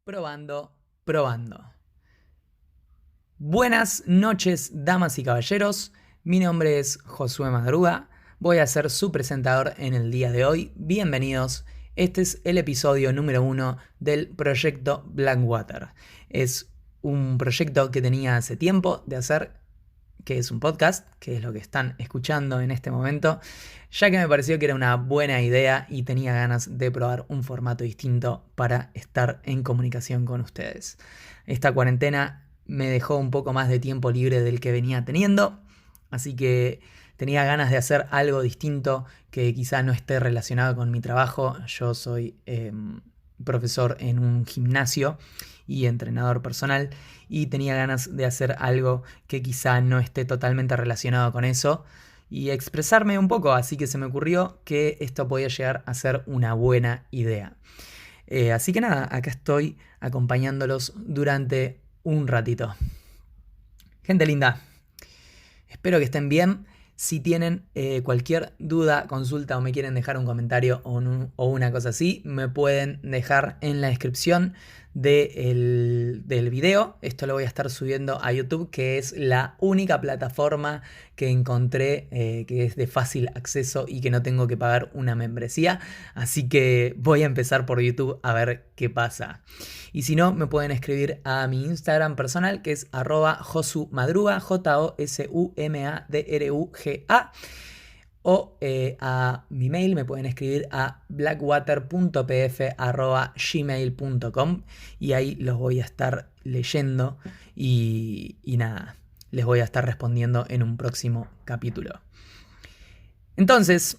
Probando, probando. Buenas noches, damas y caballeros. Mi nombre es Josué Madruga. Voy a ser su presentador en el día de hoy. Bienvenidos. Este es el episodio número 1 del proyecto Blackwater. Es un proyecto que tenía hace tiempo de hacer, que es un podcast, que es lo que están escuchando en este momento, ya que me pareció que era una buena idea y tenía ganas de probar un formato distinto para estar en comunicación con ustedes. Esta cuarentena me dejó un poco más de tiempo libre del que venía teniendo, así que tenía ganas de hacer algo distinto que quizá no esté relacionado con mi trabajo. Yo soy profesor en un gimnasio y entrenador personal, y tenía ganas de hacer algo que quizá no esté totalmente relacionado con eso y expresarme un poco, así que se me ocurrió que esto podía llegar a ser una buena idea. Así que nada, acá estoy acompañándolos durante un ratito. Gente linda, espero que estén bien. Si tienen cualquier duda, consulta o me quieren dejar un comentario o una cosa así, me pueden dejar en la descripción del video. Esto lo voy a estar subiendo a YouTube, que es la única plataforma que encontré que es de fácil acceso y que no tengo que pagar una membresía. Así que voy a empezar por YouTube a ver qué pasa. Y si no, me pueden escribir a mi Instagram personal, que es @josumadruga, JOSUMADRUGA. O a mi mail me pueden escribir a blackwater.pf@gmail.com y ahí los voy a estar leyendo y nada, les voy a estar respondiendo en un próximo capítulo. Entonces,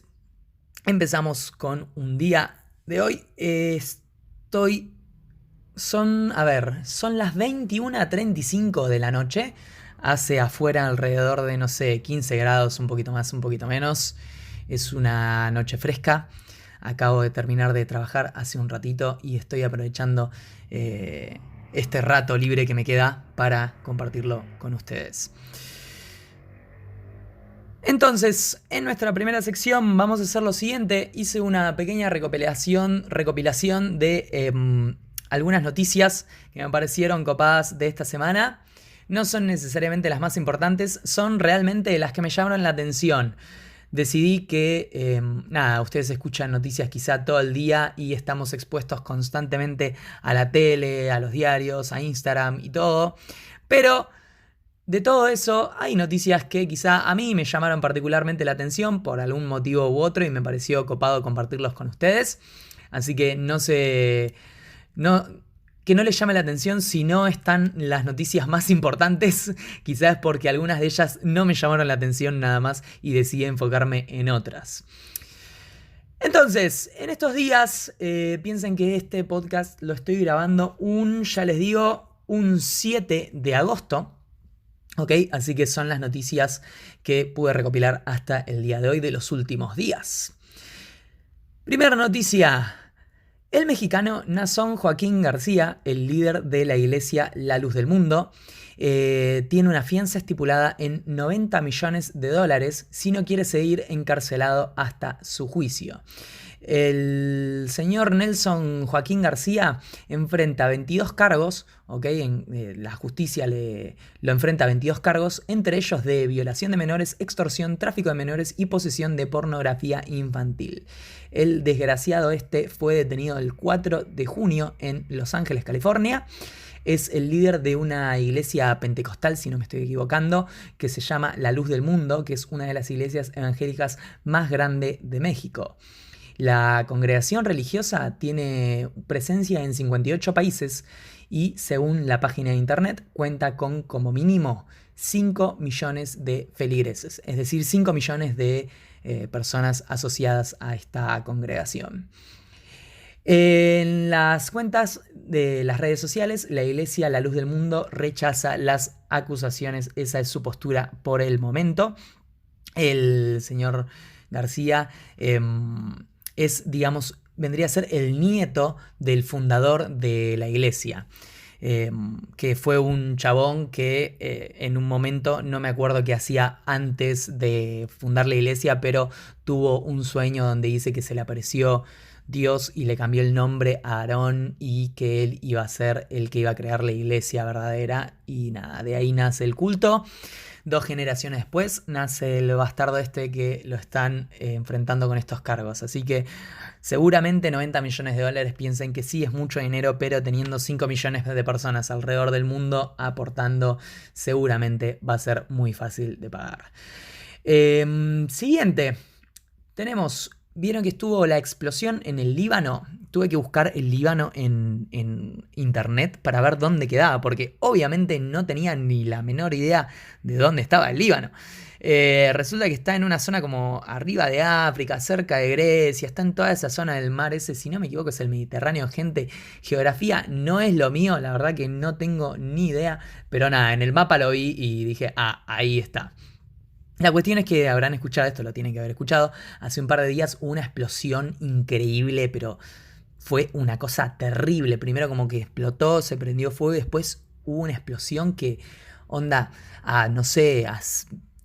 empezamos con un día de hoy. Son las 21:35 de la noche. Hace afuera alrededor de, no sé, 15 grados, un poquito más, un poquito menos. Es una noche fresca. Acabo de terminar de trabajar hace un ratito y estoy aprovechando este rato libre que me queda para compartirlo con ustedes. Entonces, en nuestra primera sección vamos a hacer lo siguiente. Hice una pequeña recopilación de algunas noticias que me parecieron copadas de esta semana. No son necesariamente las más importantes, son realmente las que me llamaron la atención. Decidí que, ustedes escuchan noticias quizá todo el día y estamos expuestos constantemente a la tele, a los diarios, a Instagram y todo. Pero de todo eso, hay noticias que quizá a mí me llamaron particularmente la atención por algún motivo u otro y me pareció copado compartirlos con ustedes. Así que que no les llame la atención si no están las noticias más importantes, quizás porque algunas de ellas no me llamaron la atención nada más y decidí enfocarme en otras. Entonces, en estos días, piensen que este podcast lo estoy grabando un 7 de agosto. Ok, así que son las noticias que pude recopilar hasta el día de hoy de los últimos días. Primera noticia. El mexicano Nazón Joaquín García, el líder de la iglesia La Luz del Mundo, tiene una fianza estipulada en $90 millones si no quiere seguir encarcelado hasta su juicio. El señor Nelson Joaquín García enfrenta 22 cargos, la justicia lo enfrenta a 22 cargos, entre ellos de violación de menores, extorsión, tráfico de menores y posesión de pornografía infantil. El desgraciado fue detenido el 4 de junio en Los Ángeles, California. Es el líder de una iglesia pentecostal, si no me estoy equivocando, que se llama La Luz del Mundo, que es una de las iglesias evangélicas más grandes de México. La congregación religiosa tiene presencia en 58 países y, según la página de internet, cuenta con como mínimo 5 millones de feligreses, es decir, 5 millones de personas asociadas a esta congregación. En las cuentas de las redes sociales, la iglesia La Luz del Mundo rechaza las acusaciones. Esa es su postura por el momento. El señor García vendría a ser el nieto del fundador de la iglesia, que fue un chabón que en un momento, no me acuerdo qué hacía antes de fundar la iglesia, pero tuvo un sueño donde dice que se le apareció Dios y le cambió el nombre a Aarón y que él iba a ser el que iba a crear la iglesia verdadera. Y nada, de ahí nace el culto. 2 generaciones después nace el bastardo este que lo están enfrentando con estos cargos. Así que seguramente 90 millones de dólares piensen que sí es mucho dinero, pero teniendo 5 millones de personas alrededor del mundo aportando, seguramente va a ser muy fácil de pagar. Siguiente, ¿vieron que estuvo la explosión en el Líbano? Tuve que buscar el Líbano en internet para ver dónde quedaba, porque obviamente no tenía ni la menor idea de dónde estaba el Líbano. Resulta que está en una zona como arriba de África, cerca de Grecia, está en toda esa zona del mar ese, si no me equivoco es el Mediterráneo. Gente, geografía no es lo mío, la verdad que no tengo ni idea, pero nada, en el mapa lo vi y dije, ahí está. La cuestión es que habrán escuchado esto, lo tienen que haber escuchado. Hace un par de días hubo una explosión increíble, pero fue una cosa terrible. Primero como que explotó, se prendió fuego y después hubo una explosión que, onda, no sé, a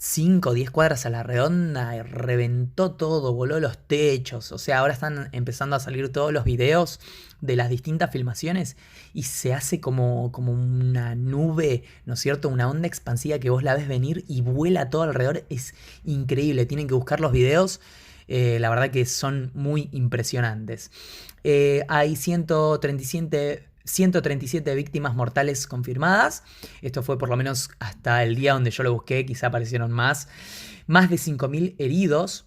5 o 10 cuadras a la redonda, reventó todo, voló los techos. O sea, ahora están empezando a salir todos los videos de las distintas filmaciones y se hace como una nube, ¿no es cierto? Una onda expansiva que vos la ves venir y vuela todo alrededor. Es increíble, tienen que buscar los videos. La verdad que son muy impresionantes. Hay 137 víctimas mortales confirmadas. Esto fue por lo menos hasta el día donde yo lo busqué, quizá aparecieron más. Más de 5.000 heridos.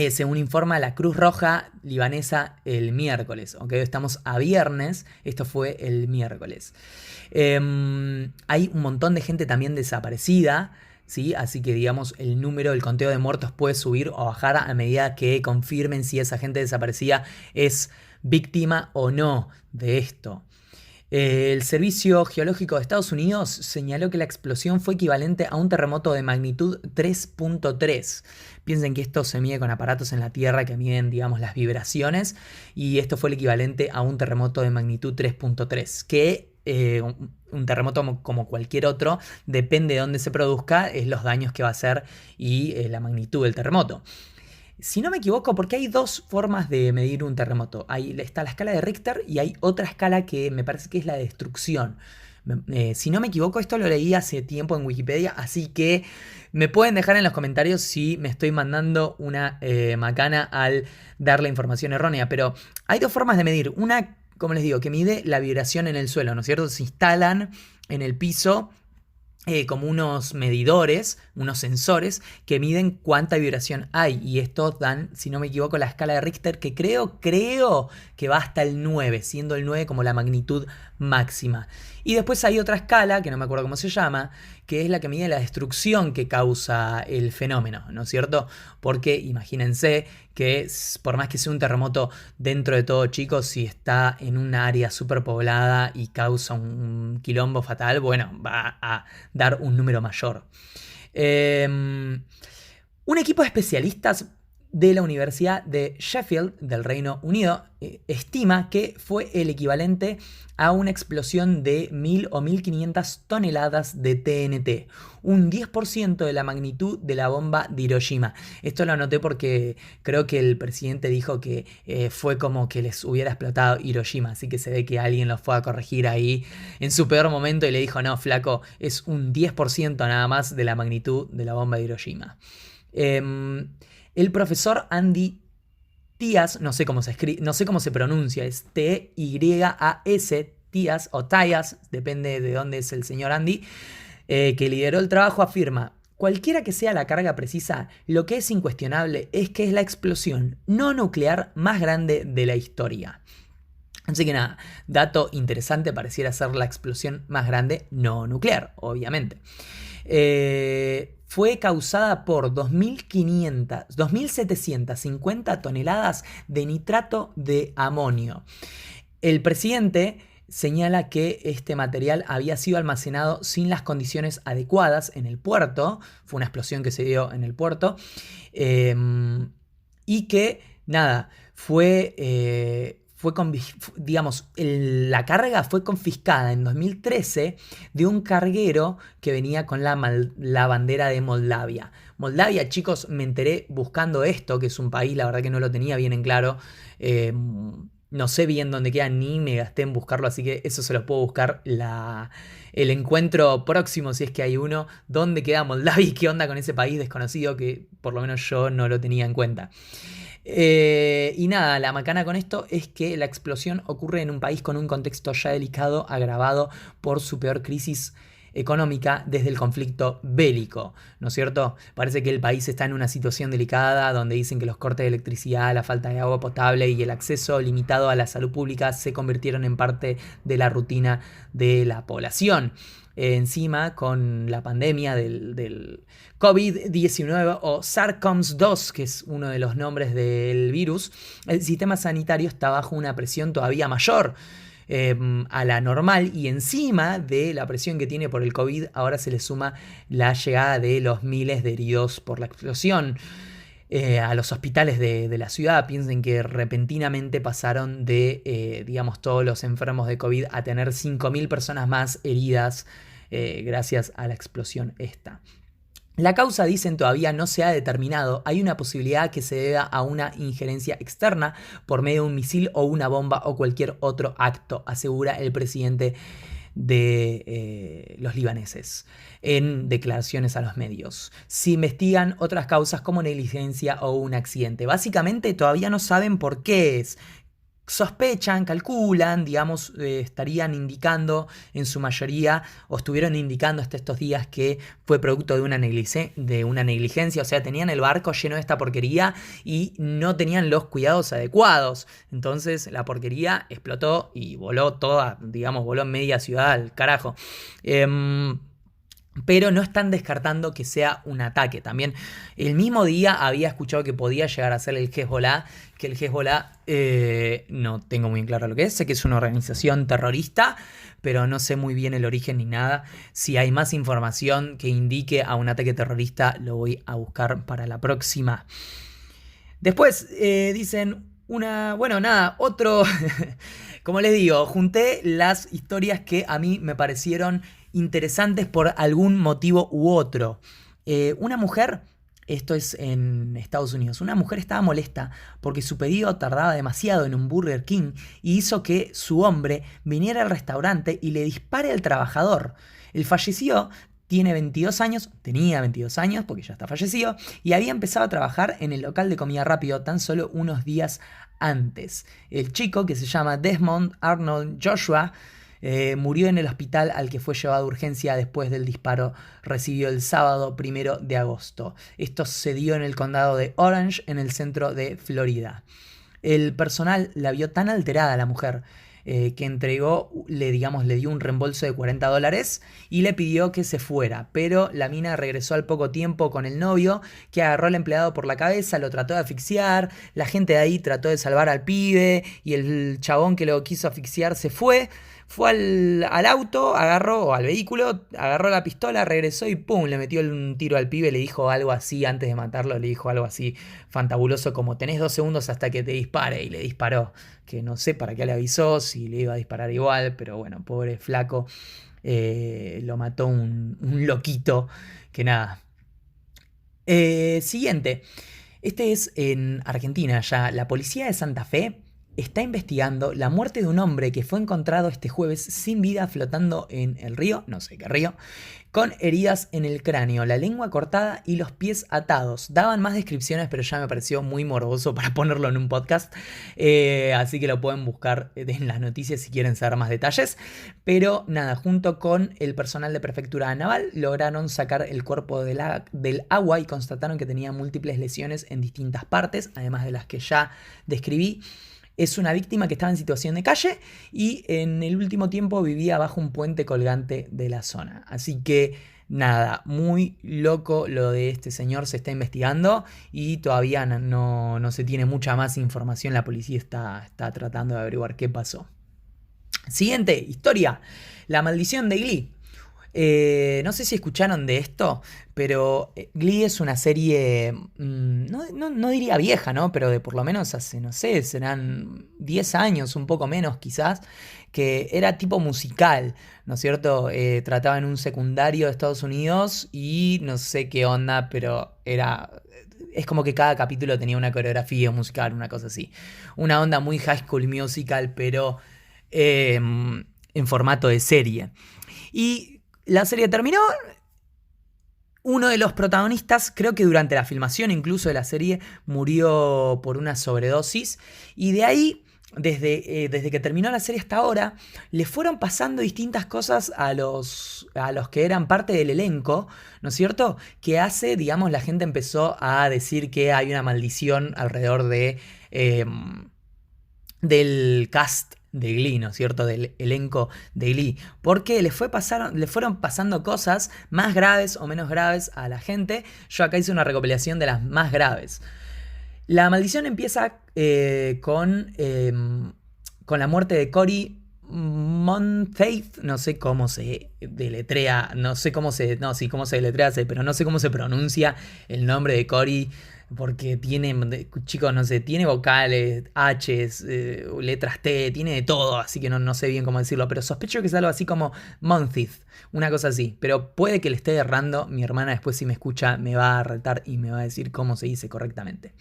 Según informa la Cruz Roja libanesa el miércoles, ¿ok? Estamos a viernes, esto fue el miércoles. Hay un montón de gente también desaparecida, ¿sí? Así que digamos el conteo de muertos puede subir o bajar a medida que confirmen si esa gente desaparecida es víctima o no de esto. El Servicio Geológico de Estados Unidos señaló que la explosión fue equivalente a un terremoto de magnitud 3.3. Piensen que esto se mide con aparatos en la Tierra que miden, digamos, las vibraciones, y esto fue el equivalente a un terremoto de magnitud 3.3, que un terremoto como cualquier otro, depende de dónde se produzca, es los daños que va a hacer y la magnitud del terremoto. Si no me equivoco, porque hay 2 formas de medir un terremoto. Ahí está la escala de Richter y hay otra escala que me parece que es la de destrucción. Si no me equivoco, esto lo leí hace tiempo en Wikipedia, así que me pueden dejar en los comentarios si me estoy mandando una macana al dar la información errónea. Pero hay 2 formas de medir. Una, como les digo, que mide la vibración en el suelo, ¿no es cierto? Se instalan en el piso como unos medidores, unos sensores que miden cuánta vibración hay, y estos dan, si no me equivoco, la escala de Richter, que creo que va hasta el 9, siendo el 9 como la magnitud máxima. Y después hay otra escala, que no me acuerdo cómo se llama, que es la que mide la destrucción que causa el fenómeno, ¿no es cierto? Porque imagínense que por más que sea un terremoto dentro de todo, chicos, si está en un área superpoblada y causa un quilombo fatal, bueno, va a dar un número mayor. Un equipo de especialistas de la Universidad de Sheffield del Reino Unido estima que fue el equivalente a una explosión de 1.000 o 1.500 toneladas de TNT, un 10% de la magnitud de la bomba de Hiroshima. Esto lo anoté porque creo que el presidente dijo que fue como que les hubiera explotado Hiroshima, así que se ve que alguien los fue a corregir ahí en su peor momento y le dijo, no, flaco, es un 10% nada más de la magnitud de la bomba de Hiroshima. El profesor Andy Tyas, no sé cómo se pronuncia, es T-Y-A-S, Tyas o Tyas, depende de dónde es el señor Andy, que lideró el trabajo, afirma: cualquiera que sea la carga precisa, lo que es incuestionable es que es la explosión no nuclear más grande de la historia. Así que nada, dato interesante, pareciera ser la explosión más grande no nuclear, obviamente. Fue causada por 2.750 toneladas de nitrato de amonio. El presidente señala que este material había sido almacenado sin las condiciones adecuadas en el puerto. Fue una explosión que se dio en el puerto. Y que, nada, fue la carga fue confiscada en 2013 de un carguero que venía con la bandera de Moldavia. Moldavia, chicos, me enteré buscando esto, que es un país, la verdad que no lo tenía bien en claro. No sé bien dónde queda, ni me gasté en buscarlo, así que eso se lo puedo buscar el encuentro próximo, si es que hay uno, dónde queda Moldavia y qué onda con ese país desconocido que por lo menos yo no lo tenía en cuenta. Y nada, la macana con esto es que la explosión ocurre en un país con un contexto ya delicado, agravado por su peor crisis económica desde el conflicto bélico, ¿no es cierto? Parece que el país está en una situación delicada donde dicen que los cortes de electricidad, la falta de agua potable y el acceso limitado a la salud pública se convirtieron en parte de la rutina de la población. Encima, con la pandemia del COVID-19 o SARS-CoV-2, que es uno de los nombres del virus, el sistema sanitario está bajo una presión todavía mayor a la normal, y encima de la presión que tiene por el COVID, ahora se le suma la llegada de los miles de heridos por la explosión. A los hospitales de la ciudad. Piensen que repentinamente pasaron de, todos los enfermos de COVID a tener 5.000 personas más heridas gracias a la explosión esta. La causa, dicen, todavía no se ha determinado. Hay una posibilidad que se deba a una injerencia externa por medio de un misil o una bomba o cualquier otro acto, asegura el presidente de los libaneses en declaraciones a los medios. Se investigan otras causas como negligencia o un accidente. Básicamente todavía no saben por qué es. Sospechan, calculan, estarían indicando en su mayoría, o estuvieron indicando hasta estos días, que fue producto de una negligencia, o sea, tenían el barco lleno de esta porquería y no tenían los cuidados adecuados. Entonces la porquería explotó y voló toda, voló media ciudad al carajo. Pero no están descartando que sea un ataque. También el mismo día había escuchado que podía llegar a ser el Hezbollah, que el Hezbollah no tengo muy claro lo que es. Sé que es una organización terrorista, pero no sé muy bien el origen ni nada. Si hay más información que indique a un ataque terrorista, lo voy a buscar para la próxima. Después dicen otro... Como les digo, junté las historias que a mí me parecieron interesantes por algún motivo u otro. Una mujer, esto es en Estados Unidos, una mujer estaba molesta porque su pedido tardaba demasiado en un Burger King y hizo que su hombre viniera al restaurante y le dispare al trabajador. El fallecido tenía 22 años porque ya está fallecido, y había empezado a trabajar en el local de comida rápido tan solo unos días antes. El chico, que se llama Desmond Arnold Joshua, murió en el hospital al que fue llevado a urgencia después del disparo recibido el sábado 1 de agosto. Esto se dio en el condado de Orange, en el centro de Florida. El personal la vio tan alterada a la mujer que le dio un reembolso de $40 y le pidió que se fuera, pero la mina regresó al poco tiempo con el novio, que agarró al empleado por la cabeza, lo trató de asfixiar, la gente de ahí trató de salvar al pibe y el chabón que lo quiso asfixiar se fue al auto, al vehículo, agarró la pistola, regresó y ¡pum! Le metió un tiro al pibe. Le dijo algo así, antes de matarlo, le dijo algo así fantabuloso como: tenés 2 segundos hasta que te dispare. Y le disparó, que no sé para qué le avisó, si le iba a disparar igual, pero bueno, pobre flaco, lo mató un loquito, que nada. Siguiente, este es en Argentina ya. La policía de Santa Fe está investigando la muerte de un hombre que fue encontrado este jueves sin vida flotando en el río, no sé qué río, con heridas en el cráneo, la lengua cortada y los pies atados. Daban más descripciones, pero ya me pareció muy morboso para ponerlo en un podcast, así que lo pueden buscar en las noticias si quieren saber más detalles. Pero nada, junto con el personal de Prefectura Naval lograron sacar el cuerpo del agua y constataron que tenía múltiples lesiones en distintas partes, además de las que ya describí. Es una víctima que estaba en situación de calle y en el último tiempo vivía bajo un puente colgante de la zona. Así que nada, muy loco lo de este señor, se está investigando y todavía no se tiene mucha más información. La policía está tratando de averiguar qué pasó. Siguiente historia, la maldición de Glee. No sé si escucharon de esto, pero Glee es una serie, no diría vieja, ¿no? Pero de por lo menos hace, no sé, serán 10 años, un poco menos quizás, que era tipo musical, ¿no es cierto? Trataba en un secundario de Estados Unidos y no sé qué onda, pero era... Es como que cada capítulo tenía una coreografía musical, una cosa así. Una onda muy High School Musical, pero en formato de serie. Y la serie terminó. Uno de los protagonistas, creo que durante la filmación incluso de la serie, murió por una sobredosis. Y de ahí, desde que terminó la serie hasta ahora, le fueron pasando distintas cosas a los que eran parte del elenco, ¿no es cierto? Que hace, digamos, la gente empezó a decir que hay una maldición alrededor del cast de Glee, ¿no es cierto? Del elenco de Glee. Porque le fueron pasando cosas más graves o menos graves a la gente. Yo acá hice una recopilación de las más graves. La maldición empieza con la muerte de Cory Monteith, no sé cómo se deletrea, no sé cómo se, no, sí, cómo se deletrea, pero no sé cómo se pronuncia el nombre de Cory, porque tiene, chicos, no sé, tiene vocales, H's, letras T, tiene de todo, así que no sé bien cómo decirlo, pero sospecho que es algo así como Monteith, una cosa así, pero puede que le esté errando, mi hermana después si me escucha me va a retar y me va a decir cómo se dice correctamente.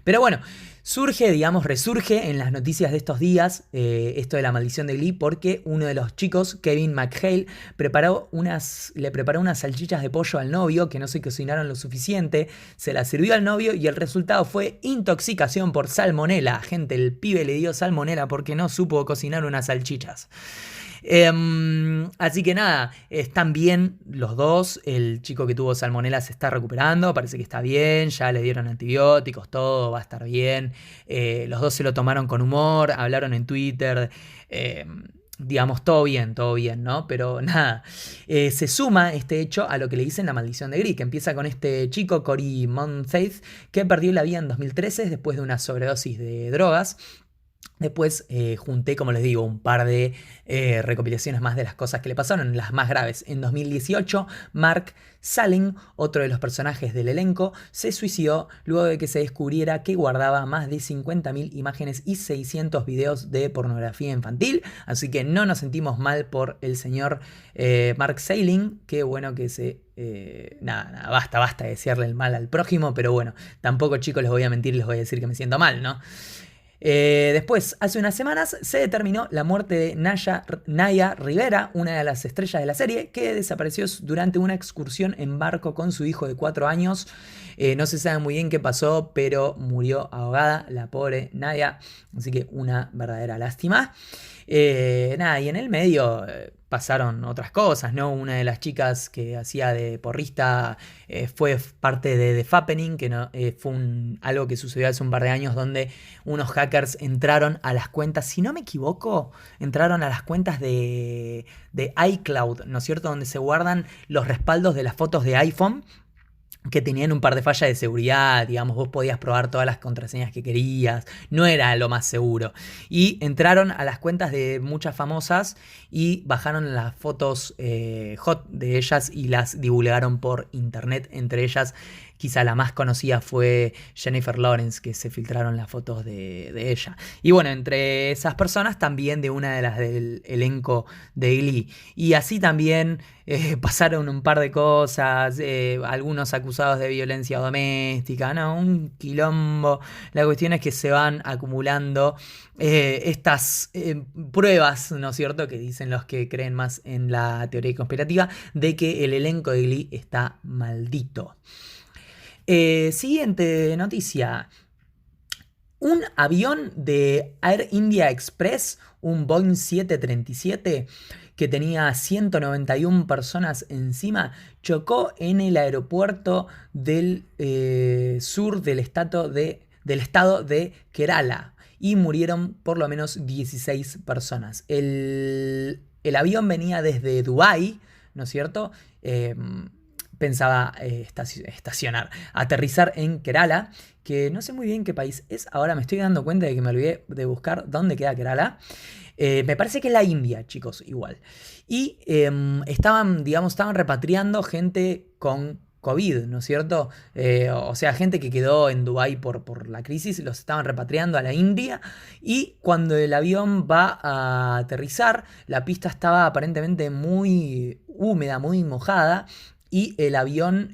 Pero bueno, resurge en las noticias de estos días esto de la maldición de Glee porque uno de los chicos, Kevin McHale, le preparó unas salchichas de pollo al novio que no se cocinaron lo suficiente, se las sirvió al novio y el resultado fue intoxicación por salmonela. Gente, el pibe le dio salmonela porque no supo cocinar unas salchichas. Así que nada, están bien los dos. El chico que tuvo salmonela se está recuperando, parece que está bien, ya le dieron antibióticos, todo va a estar bien. Los dos se lo tomaron con humor, hablaron en Twitter. Digamos, todo bien, ¿no? Pero nada, se suma este hecho a lo que le dicen la maldición de Glee, que empieza con este chico, Cory Monteith, que perdió la vida en 2013 después de una sobredosis de drogas. Después junté, como les digo, un par de recopilaciones más de las cosas que le pasaron, las más graves. En 2018, Mark Salling, otro de los personajes del elenco, se suicidó luego de que se descubriera que guardaba más de 50.000 imágenes y 600 videos de pornografía infantil. Así que no nos sentimos mal por el señor Mark Salling. Qué bueno que se... nada, basta de desearle el mal al prójimo, pero bueno, tampoco, chicos, les voy a mentir, les voy a decir que me siento mal, ¿no? Después, hace unas semanas, se determinó la muerte de Naya Rivera, una de las estrellas de la serie, que desapareció durante una excursión en barco con su hijo de 4 años. No se sabe muy bien qué pasó, pero murió ahogada la pobre Naya. Así que una verdadera lástima. Nada, y en el medio pasaron otras cosas, ¿no? Una de las chicas que hacía de porrista fue parte de The Fappening, que no, fue algo que sucedió hace un par de años donde unos hackers entraron a las cuentas, si no me equivoco, entraron a las cuentas de iCloud, ¿no es cierto? Donde se guardan los respaldos de las fotos de iPhone, que tenían un par de fallas de seguridad, digamos, vos podías probar todas las contraseñas que querías, no era lo más seguro. Y entraron a las cuentas de muchas famosas y bajaron las fotos hot de ellas y las divulgaron por internet, entre ellas quizá la más conocida fue Jennifer Lawrence, que se filtraron las fotos de ella. Y bueno, entre esas personas también de una de las del elenco de Glee. Y así también pasaron un par de cosas, algunos acusados de violencia doméstica, ¿no? Un quilombo. La cuestión es que se van acumulando estas pruebas, ¿no es cierto?, que dicen los que creen más en la teoría conspirativa, de que el elenco de Glee está maldito. Siguiente noticia. Un avión de Air India Express, un Boeing 737, que tenía 191 personas encima, chocó en el aeropuerto del sur del estado de Kerala y murieron por lo menos 16 personas. El avión venía desde Dubái, ¿no es cierto? Pensaba aterrizar en Kerala, que no sé muy bien qué país es. Ahora me estoy dando cuenta de que me olvidé de buscar dónde queda Kerala. Me parece que es la India, chicos, igual. Y estaban repatriando gente con COVID, ¿no es cierto? O sea, gente que quedó en Dubái por la crisis, los estaban repatriando a la India. Y cuando el avión va a aterrizar, la pista estaba aparentemente muy húmeda, muy mojada. Y el avión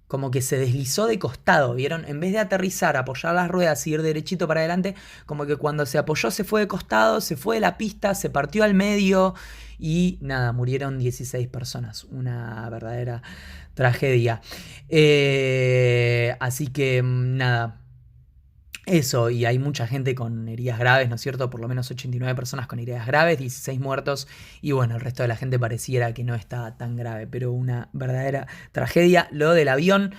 como que se deslizó de costado, ¿vieron? En vez de aterrizar, apoyar las ruedas y ir derechito para adelante, como que cuando se apoyó se fue de costado, se fue de la pista, se partió al medio y nada, murieron 16 personas. Una verdadera tragedia. Así que nada. Eso, y hay mucha gente con heridas graves, ¿no es cierto? Por lo menos 89 personas con heridas graves, 16 muertos, y bueno, el resto de la gente pareciera que no está tan grave, pero una verdadera tragedia. Lo del avión.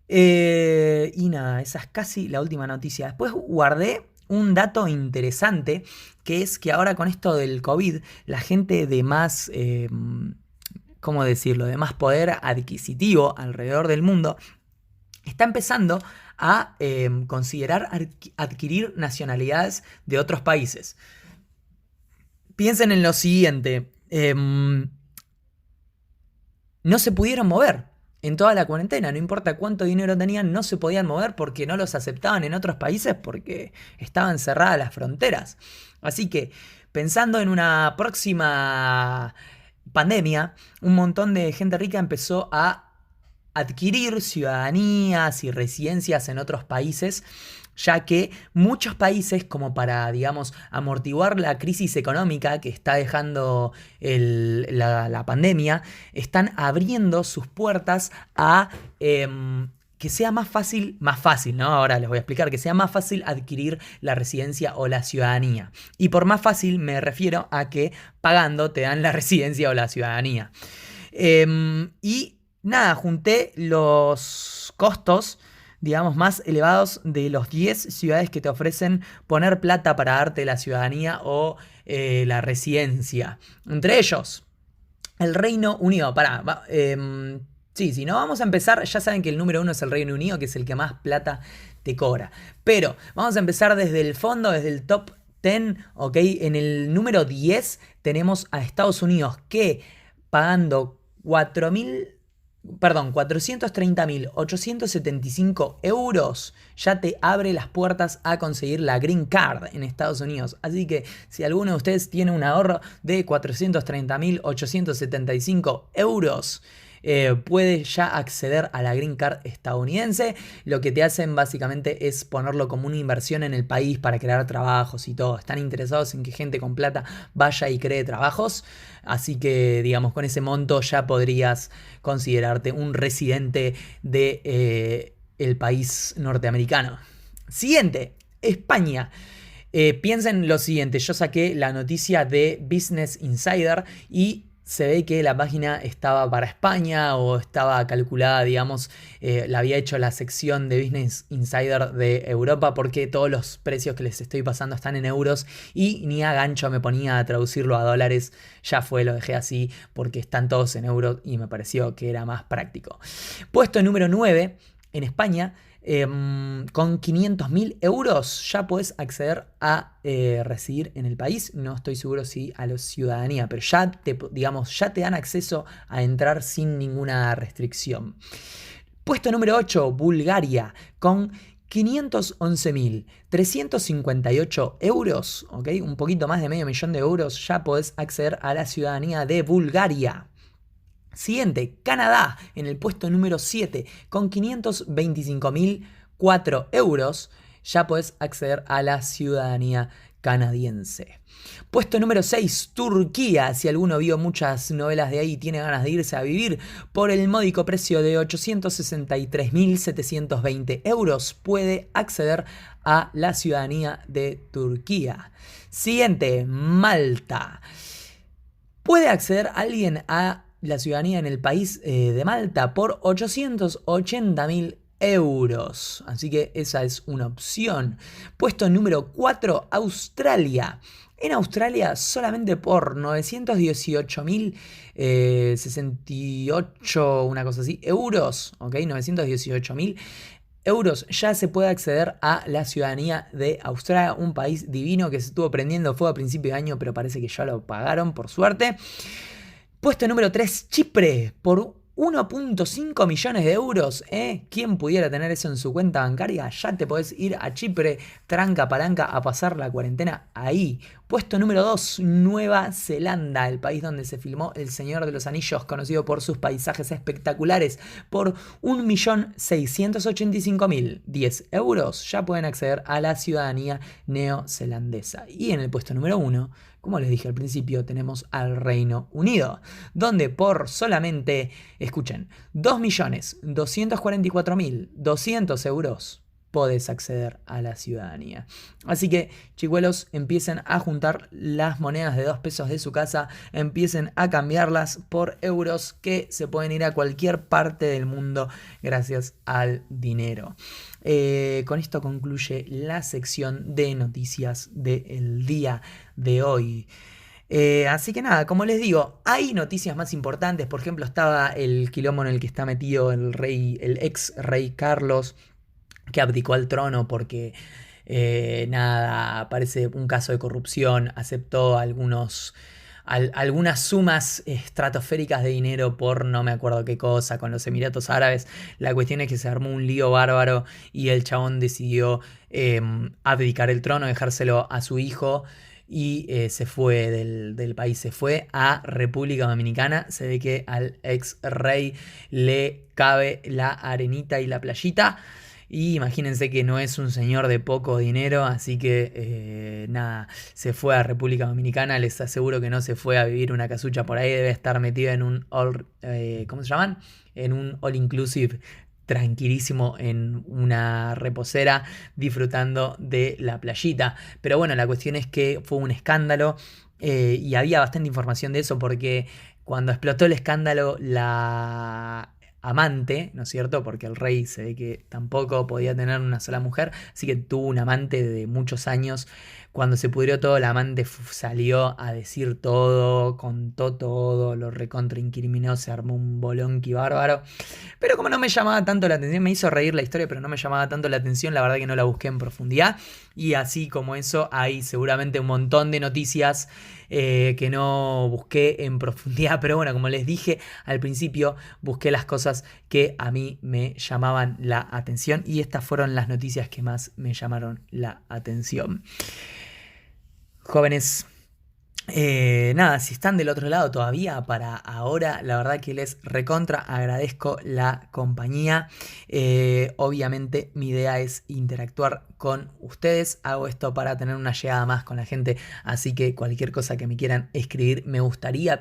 Y nada, esa es casi la última noticia. Después guardé un dato interesante, que es que ahora con esto del COVID, la gente de más, ¿cómo decirlo?, de más poder adquisitivo alrededor del mundo, está empezando a considerar adquirir nacionalidades de otros países. Piensen en lo siguiente. No se pudieron mover en toda la cuarentena. No importa cuánto dinero tenían, no se podían mover porque no los aceptaban en otros países porque estaban cerradas las fronteras. Así que, pensando en una próxima pandemia, un montón de gente rica empezó a adquirir ciudadanías y residencias en otros países, ya que muchos países, como para, digamos, amortiguar la crisis económica que está dejando la pandemia, están abriendo sus puertas a que sea más fácil, ¿no? Ahora les voy a explicar, que sea más fácil adquirir la residencia o la ciudadanía. Y por más fácil me refiero a que pagando te dan la residencia o la ciudadanía. Y nada, junté los costos, digamos, más elevados de los 10 ciudades que te ofrecen poner plata para darte la ciudadanía o la residencia. Entre ellos, el Reino Unido. Sí, si no vamos a empezar, ya saben que el número 1 es el Reino Unido, que es el que más plata te cobra. Pero vamos a empezar desde el fondo, desde el top 10, ¿ok? En el número 10 tenemos a Estados Unidos, que pagando 430.875 euros ya te abre las puertas a conseguir la Green Card en Estados Unidos. Así que si alguno de ustedes tiene un ahorro de 430.875 euros, puede ya acceder a la Green Card estadounidense. Lo que te hacen básicamente es ponerlo como una inversión en el país para crear trabajos y todo. Están interesados en que gente con plata vaya y cree trabajos. Así que, digamos, con ese monto ya podrías considerarte un residente de el país norteamericano. Siguiente, España. Piensen lo siguiente, yo saqué la noticia de Business Insider y se ve que la página estaba para España o estaba calculada, digamos, la había hecho la sección de Business Insider de Europa, porque todos los precios que les estoy pasando están en euros y ni a gancho me ponía a traducirlo a dólares. Ya fue, lo dejé así porque están todos en euros y me pareció que era más práctico. Puesto número 9 en España. Con 500.000 euros ya puedes acceder a residir en el país. No estoy seguro si a la ciudadanía, pero ya te dan acceso a entrar sin ninguna restricción. Puesto número 8, Bulgaria, con 511.358 euros, ¿ok? Un poquito más de medio millón de euros, ya podés acceder a la ciudadanía de Bulgaria. Siguiente, Canadá, en el puesto número 7, con 525.004 euros, ya podés acceder a la ciudadanía canadiense. Puesto número 6, Turquía. Si alguno vio muchas novelas de ahí y tiene ganas de irse a vivir, por el módico precio de 863.720 euros, puede acceder a la ciudadanía de Turquía. Siguiente, Malta. ¿Puede acceder alguien a la ciudadanía en el país de Malta por 880.000 euros? Así que esa es una opción. Puesto número 4, Australia. En Australia solamente por 918.068, una cosa así, euros, ¿ok? 918.000 euros ya se puede acceder a la ciudadanía de Australia, un país divino que se estuvo prendiendo fuego a principio de año, pero parece que ya lo pagaron, por suerte. Puesto número 3, Chipre, por 1.5 millones de euros. ¿Quién pudiera tener eso en su cuenta bancaria? Ya te podés ir a Chipre, tranca palanca, a pasar la cuarentena ahí. Puesto número 2, Nueva Zelanda, el país donde se filmó El Señor de los Anillos, conocido por sus paisajes espectaculares. Por 1.685.010 euros ya pueden acceder a la ciudadanía neozelandesa. Y en el puesto número 1, como les dije al principio, tenemos al Reino Unido, donde por solamente, escuchen, 2.244.200 euros podés acceder a la ciudadanía. Así que, chicuelos, empiecen a juntar las monedas de 2 pesos de su casa, empiecen a cambiarlas por euros que se pueden ir a cualquier parte del mundo gracias al dinero. Con esto concluye la sección de noticias del día de hoy. Así que nada, como les digo, hay noticias más importantes. Por ejemplo, estaba el quilombo en el que está metido el ex rey Carlos, que abdicó al trono porque parece un caso de corrupción, aceptó algunas sumas estratosféricas de dinero por no me acuerdo qué cosa con los Emiratos Árabes. La cuestión es que se armó un lío bárbaro y el chabón decidió abdicar el trono, dejárselo a su hijo. Y se fue del país, se fue a República Dominicana. Se ve que al ex rey le cabe la arenita y la playita. Y imagínense que no es un señor de poco dinero, así que se fue a República Dominicana. Les aseguro que no se fue a vivir una casucha por ahí, debe estar metido en un ¿cómo se llaman? En un all inclusive tranquilísimo en una reposera disfrutando de la playita. Pero bueno, la cuestión es que fue un escándalo y había bastante información de eso porque cuando explotó el escándalo, la amante, ¿no es cierto? Porque el rey se ve que tampoco podía tener una sola mujer, así que tuvo un amante de muchos años. Cuando se pudrió todo, la amante salió a decir todo, contó todo, lo recontraincriminó, se armó un bolonqui bárbaro. Pero como no me llamaba tanto la atención, me hizo reír la historia, pero no me llamaba tanto la atención, la verdad que no la busqué en profundidad. Y así como eso, hay seguramente un montón de noticias que no busqué en profundidad. Pero bueno, como les dije al principio, busqué las cosas que a mí me llamaban la atención. Y estas fueron las noticias que más me llamaron la atención. Jóvenes, si están del otro lado todavía para ahora, la verdad que les recontra agradezco la compañía. Obviamente mi idea es interactuar con ustedes. Hago esto para tener una llegada más con la gente, así que cualquier cosa que me quieran escribir,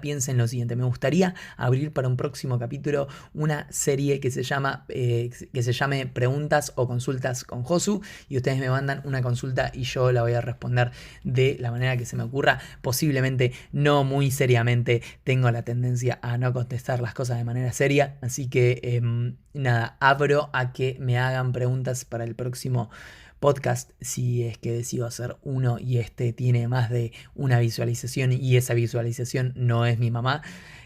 piensen lo siguiente: me gustaría abrir para un próximo capítulo una serie que se llame Preguntas o Consultas con Josu, y ustedes me mandan una consulta y yo la voy a responder de la manera que se me ocurra. Posiblemente no muy seriamente, tengo la tendencia a no contestar las cosas de manera seria, así que abro a que me hagan preguntas para el próximo podcast, si es que decido hacer uno y este tiene más de una visualización y esa visualización no es mi mamá.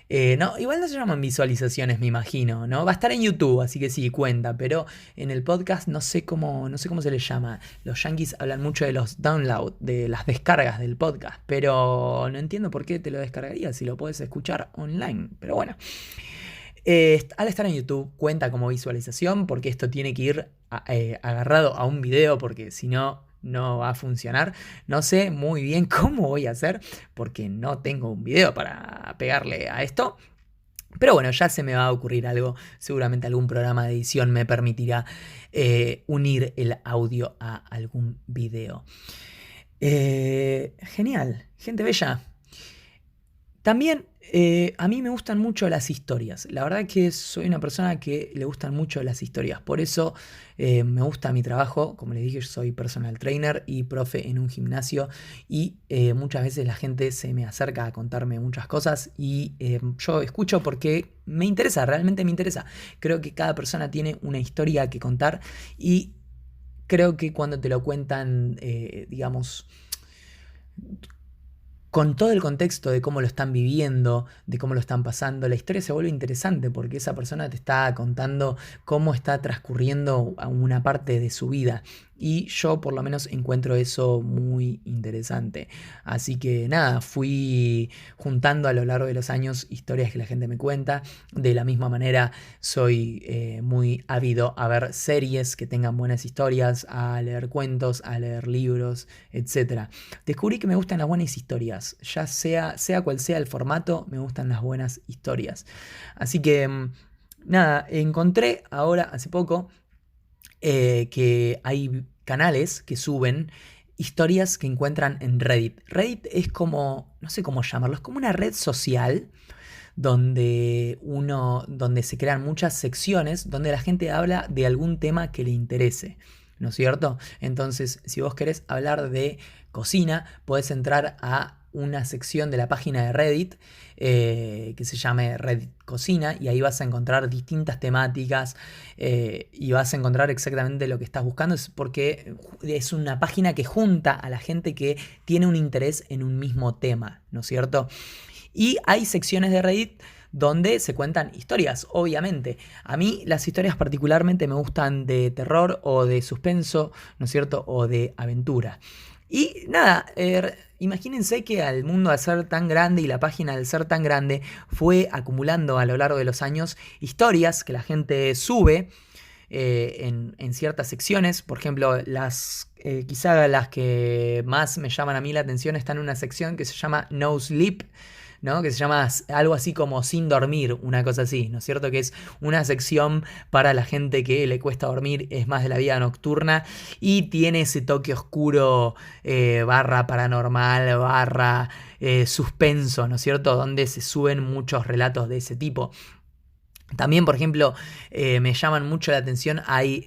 No, igual no se llaman visualizaciones, me imagino, ¿no? Va a estar en YouTube, así que sí, cuenta, pero en el podcast no sé cómo se les llama. Los yankees hablan mucho de los downloads, de las descargas del podcast, pero no entiendo por qué te lo descargarías si lo puedes escuchar online, pero bueno. Al estar en YouTube cuenta como visualización porque esto tiene que ir agarrado a un video, porque si no, no va a funcionar. No sé muy bien cómo voy a hacer porque no tengo un video para pegarle a esto. Pero bueno, ya se me va a ocurrir algo. Seguramente algún programa de edición me permitirá unir el audio a algún video. Genial, gente bella. También a mí me gustan mucho las historias. La verdad que soy una persona que le gustan mucho las historias. Por eso me gusta mi trabajo. Como les dije, yo soy personal trainer y profe en un gimnasio. Y muchas veces la gente se me acerca a contarme muchas cosas. Y yo escucho porque me interesa, realmente me interesa. Creo que cada persona tiene una historia que contar. Y creo que cuando te lo cuentan, digamos, con todo el contexto de cómo lo están viviendo, de cómo lo están pasando, la historia se vuelve interesante porque esa persona te está contando cómo está transcurriendo a una parte de su vida. Y yo por lo menos encuentro eso muy interesante. Así que nada, fui juntando a lo largo de los años historias que la gente me cuenta. De la misma manera soy muy ávido a ver series que tengan buenas historias, a leer cuentos, a leer libros, etcétera. Descubrí que me gustan las buenas historias, ya sea cual sea el formato, me gustan las buenas historias. Así que nada, encontré ahora hace poco que hay canales que suben historias que encuentran en Reddit. Reddit es como, no sé cómo llamarlo, es como una red social donde se crean muchas secciones donde la gente habla de algún tema que le interese, ¿no es cierto? Entonces, si vos querés hablar de cocina, podés entrar a una sección de la página de Reddit que se llame Reddit Cocina, y ahí vas a encontrar distintas temáticas y vas a encontrar exactamente lo que estás buscando. Es porque es una página que junta a la gente que tiene un interés en un mismo tema, ¿no es cierto? Y hay secciones de Reddit donde se cuentan historias, obviamente. A mí las historias particularmente me gustan de terror o de suspenso, ¿no es cierto? O de aventura. Y nada, imagínense que al mundo al ser tan grande y la página al ser tan grande fue acumulando a lo largo de los años historias que la gente sube en ciertas secciones. Por ejemplo, quizá las que más me llaman a mí la atención están en una sección que se llama No Sleep, ¿no? Que se llama algo así como Sin Dormir, una cosa así, ¿no es cierto? Que es una sección para la gente que le cuesta dormir, es más de la vida nocturna y tiene ese toque oscuro, barra paranormal, barra suspenso, ¿no es cierto? Donde se suben muchos relatos de ese tipo. También, por ejemplo, me llaman mucho la atención, hay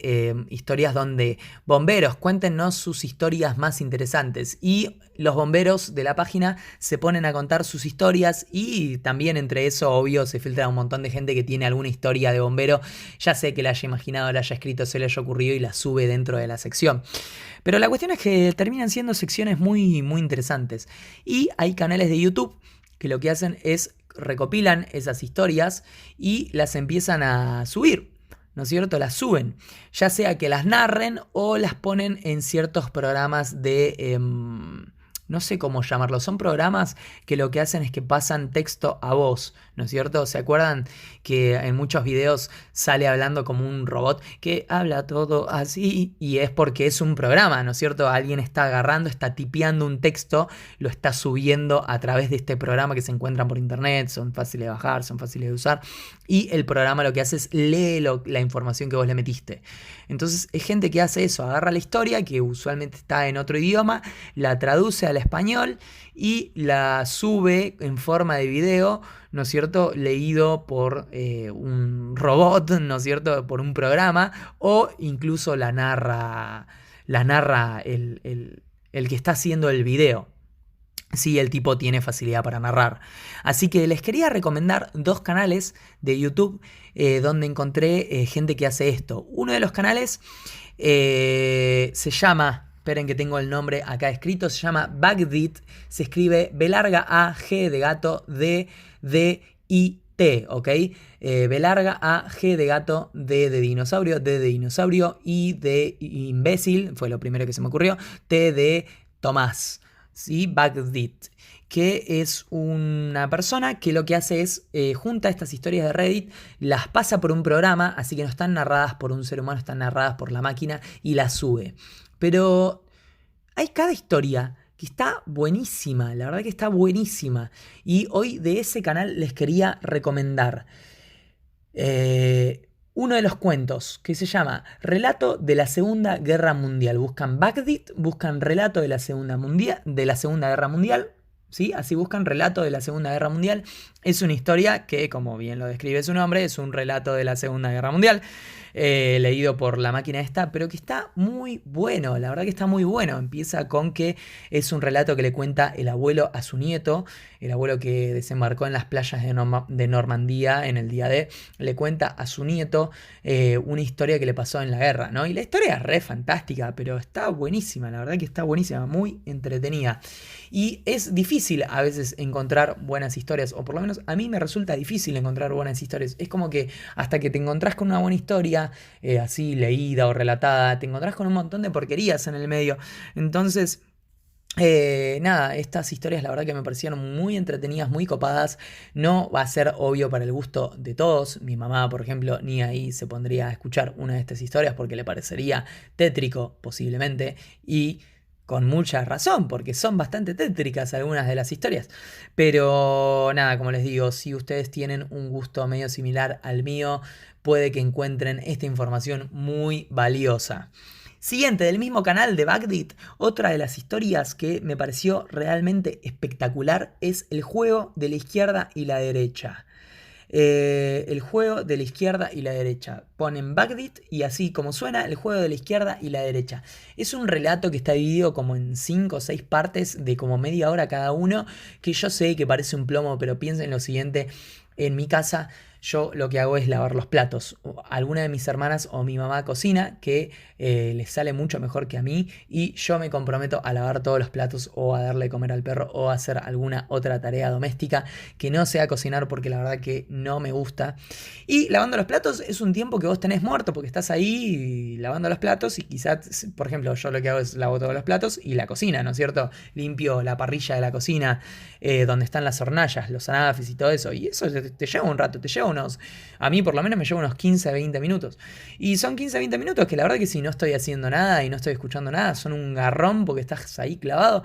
historias donde bomberos, cuéntenos sus historias más interesantes, y los bomberos de la página se ponen a contar sus historias, y también entre eso, obvio, se filtra un montón de gente que tiene alguna historia de bombero, ya sé que la haya imaginado, la haya escrito, se le haya ocurrido y la sube dentro de la sección. Pero la cuestión es que terminan siendo secciones muy, muy interesantes, y hay canales de YouTube que lo que hacen es recopilan esas historias y las empiezan a subir, ¿no es cierto? Las suben, ya sea que las narren o las ponen en ciertos programas de... no sé cómo llamarlo, son programas que lo que hacen es que pasan texto a voz, ¿no es cierto? ¿Se acuerdan que en muchos videos sale hablando como un robot que habla todo así? Y es porque es un programa, ¿no es cierto? Alguien está agarrando, está tipeando un texto, lo está subiendo a través de este programa que se encuentran por internet, son fáciles de bajar, son fáciles de usar, y el programa lo que hace es lee la información que vos le metiste. Entonces es gente que hace eso, agarra la historia que usualmente está en otro idioma, la traduce al español y la sube en forma de video, ¿no es cierto? Leído por un robot, ¿no es cierto? Por un programa, o incluso la narra el que está haciendo el video. Sí, el tipo tiene facilidad para narrar. Así que les quería recomendar dos canales de YouTube donde encontré gente que hace esto. Uno de los canales se llama... Esperen que tengo el nombre acá escrito. Se llama Bagdit. Se escribe B larga A, G de gato, D, D, I, T. ¿Ok? B larga A, G de gato, D de dinosaurio, D de dinosaurio, I de imbécil. Fue lo primero que se me ocurrió. T de Tomás. ¿Sí? Bagdit. Que es una persona que lo que hace es junta estas historias de Reddit, las pasa por un programa, así que no están narradas por un ser humano, están narradas por la máquina, y las sube. Pero hay cada historia que está buenísima, la verdad que está buenísima. Y hoy de ese canal les quería recomendar uno de los cuentos que se llama Relato de la Segunda Guerra Mundial. Buscan Bagdit, buscan Relato de la Segunda Guerra Mundial. ¿Sí? Así buscan Relato de la Segunda Guerra Mundial. Es una historia que, como bien lo describe su nombre, es un relato de la Segunda Guerra Mundial, leído por la máquina esta, pero que está muy bueno, la verdad que está muy bueno. Empieza con que es un relato que le cuenta el abuelo a su nieto, el abuelo que desembarcó en las playas de Normandía en el día D, le cuenta a su nieto una historia que le pasó en la guerra, ¿no? Y la historia es re fantástica, pero está buenísima, la verdad que está buenísima, muy entretenida. Y es difícil difícil a veces encontrar buenas historias, o por lo menos a mí me resulta difícil encontrar buenas historias. Es como que hasta que te encontrás con una buena historia, así leída o relatada, te encontrás con un montón de porquerías en el medio. Entonces... nada, estas historias la verdad que me parecieron muy entretenidas, muy copadas. No va a ser obvio para el gusto de todos. Mi mamá, por ejemplo, ni ahí se pondría a escuchar una de estas historias porque le parecería tétrico, posiblemente. Y con mucha razón, porque son bastante tétricas algunas de las historias. Pero nada, como les digo, si ustedes tienen un gusto medio similar al mío, puede que encuentren esta información muy valiosa. Siguiente, del mismo canal de Bagdit, otra de las historias que me pareció realmente espectacular es el juego de la izquierda y la derecha. El juego de la izquierda y la derecha. Ponen Bagdit y así como suena, el juego de la izquierda y la derecha. Es un relato que está dividido como en 5 o 6 partes de como media hora cada uno, que yo sé que parece un plomo, pero piensen lo siguiente. En mi casa yo lo que hago es lavar los platos. Alguna de mis hermanas o mi mamá cocina, que les sale mucho mejor que a mí, y yo me comprometo a lavar todos los platos o a darle de comer al perro o a hacer alguna otra tarea doméstica que no sea cocinar, porque la verdad que no me gusta. Y lavando los platos es un tiempo que vos tenés muerto porque estás ahí lavando los platos y quizás, por ejemplo, yo lo que hago es lavo todos los platos y la cocina, ¿no es cierto? Limpio la parrilla de la cocina, donde están las hornallas, los anafis y todo eso. Y eso te lleva un rato, te lleva a mí por lo menos me lleva unos 15, 20 minutos. Y son 15, 20 minutos que la verdad que si no estoy haciendo nada y no estoy escuchando nada, son un garrón porque estás ahí clavado.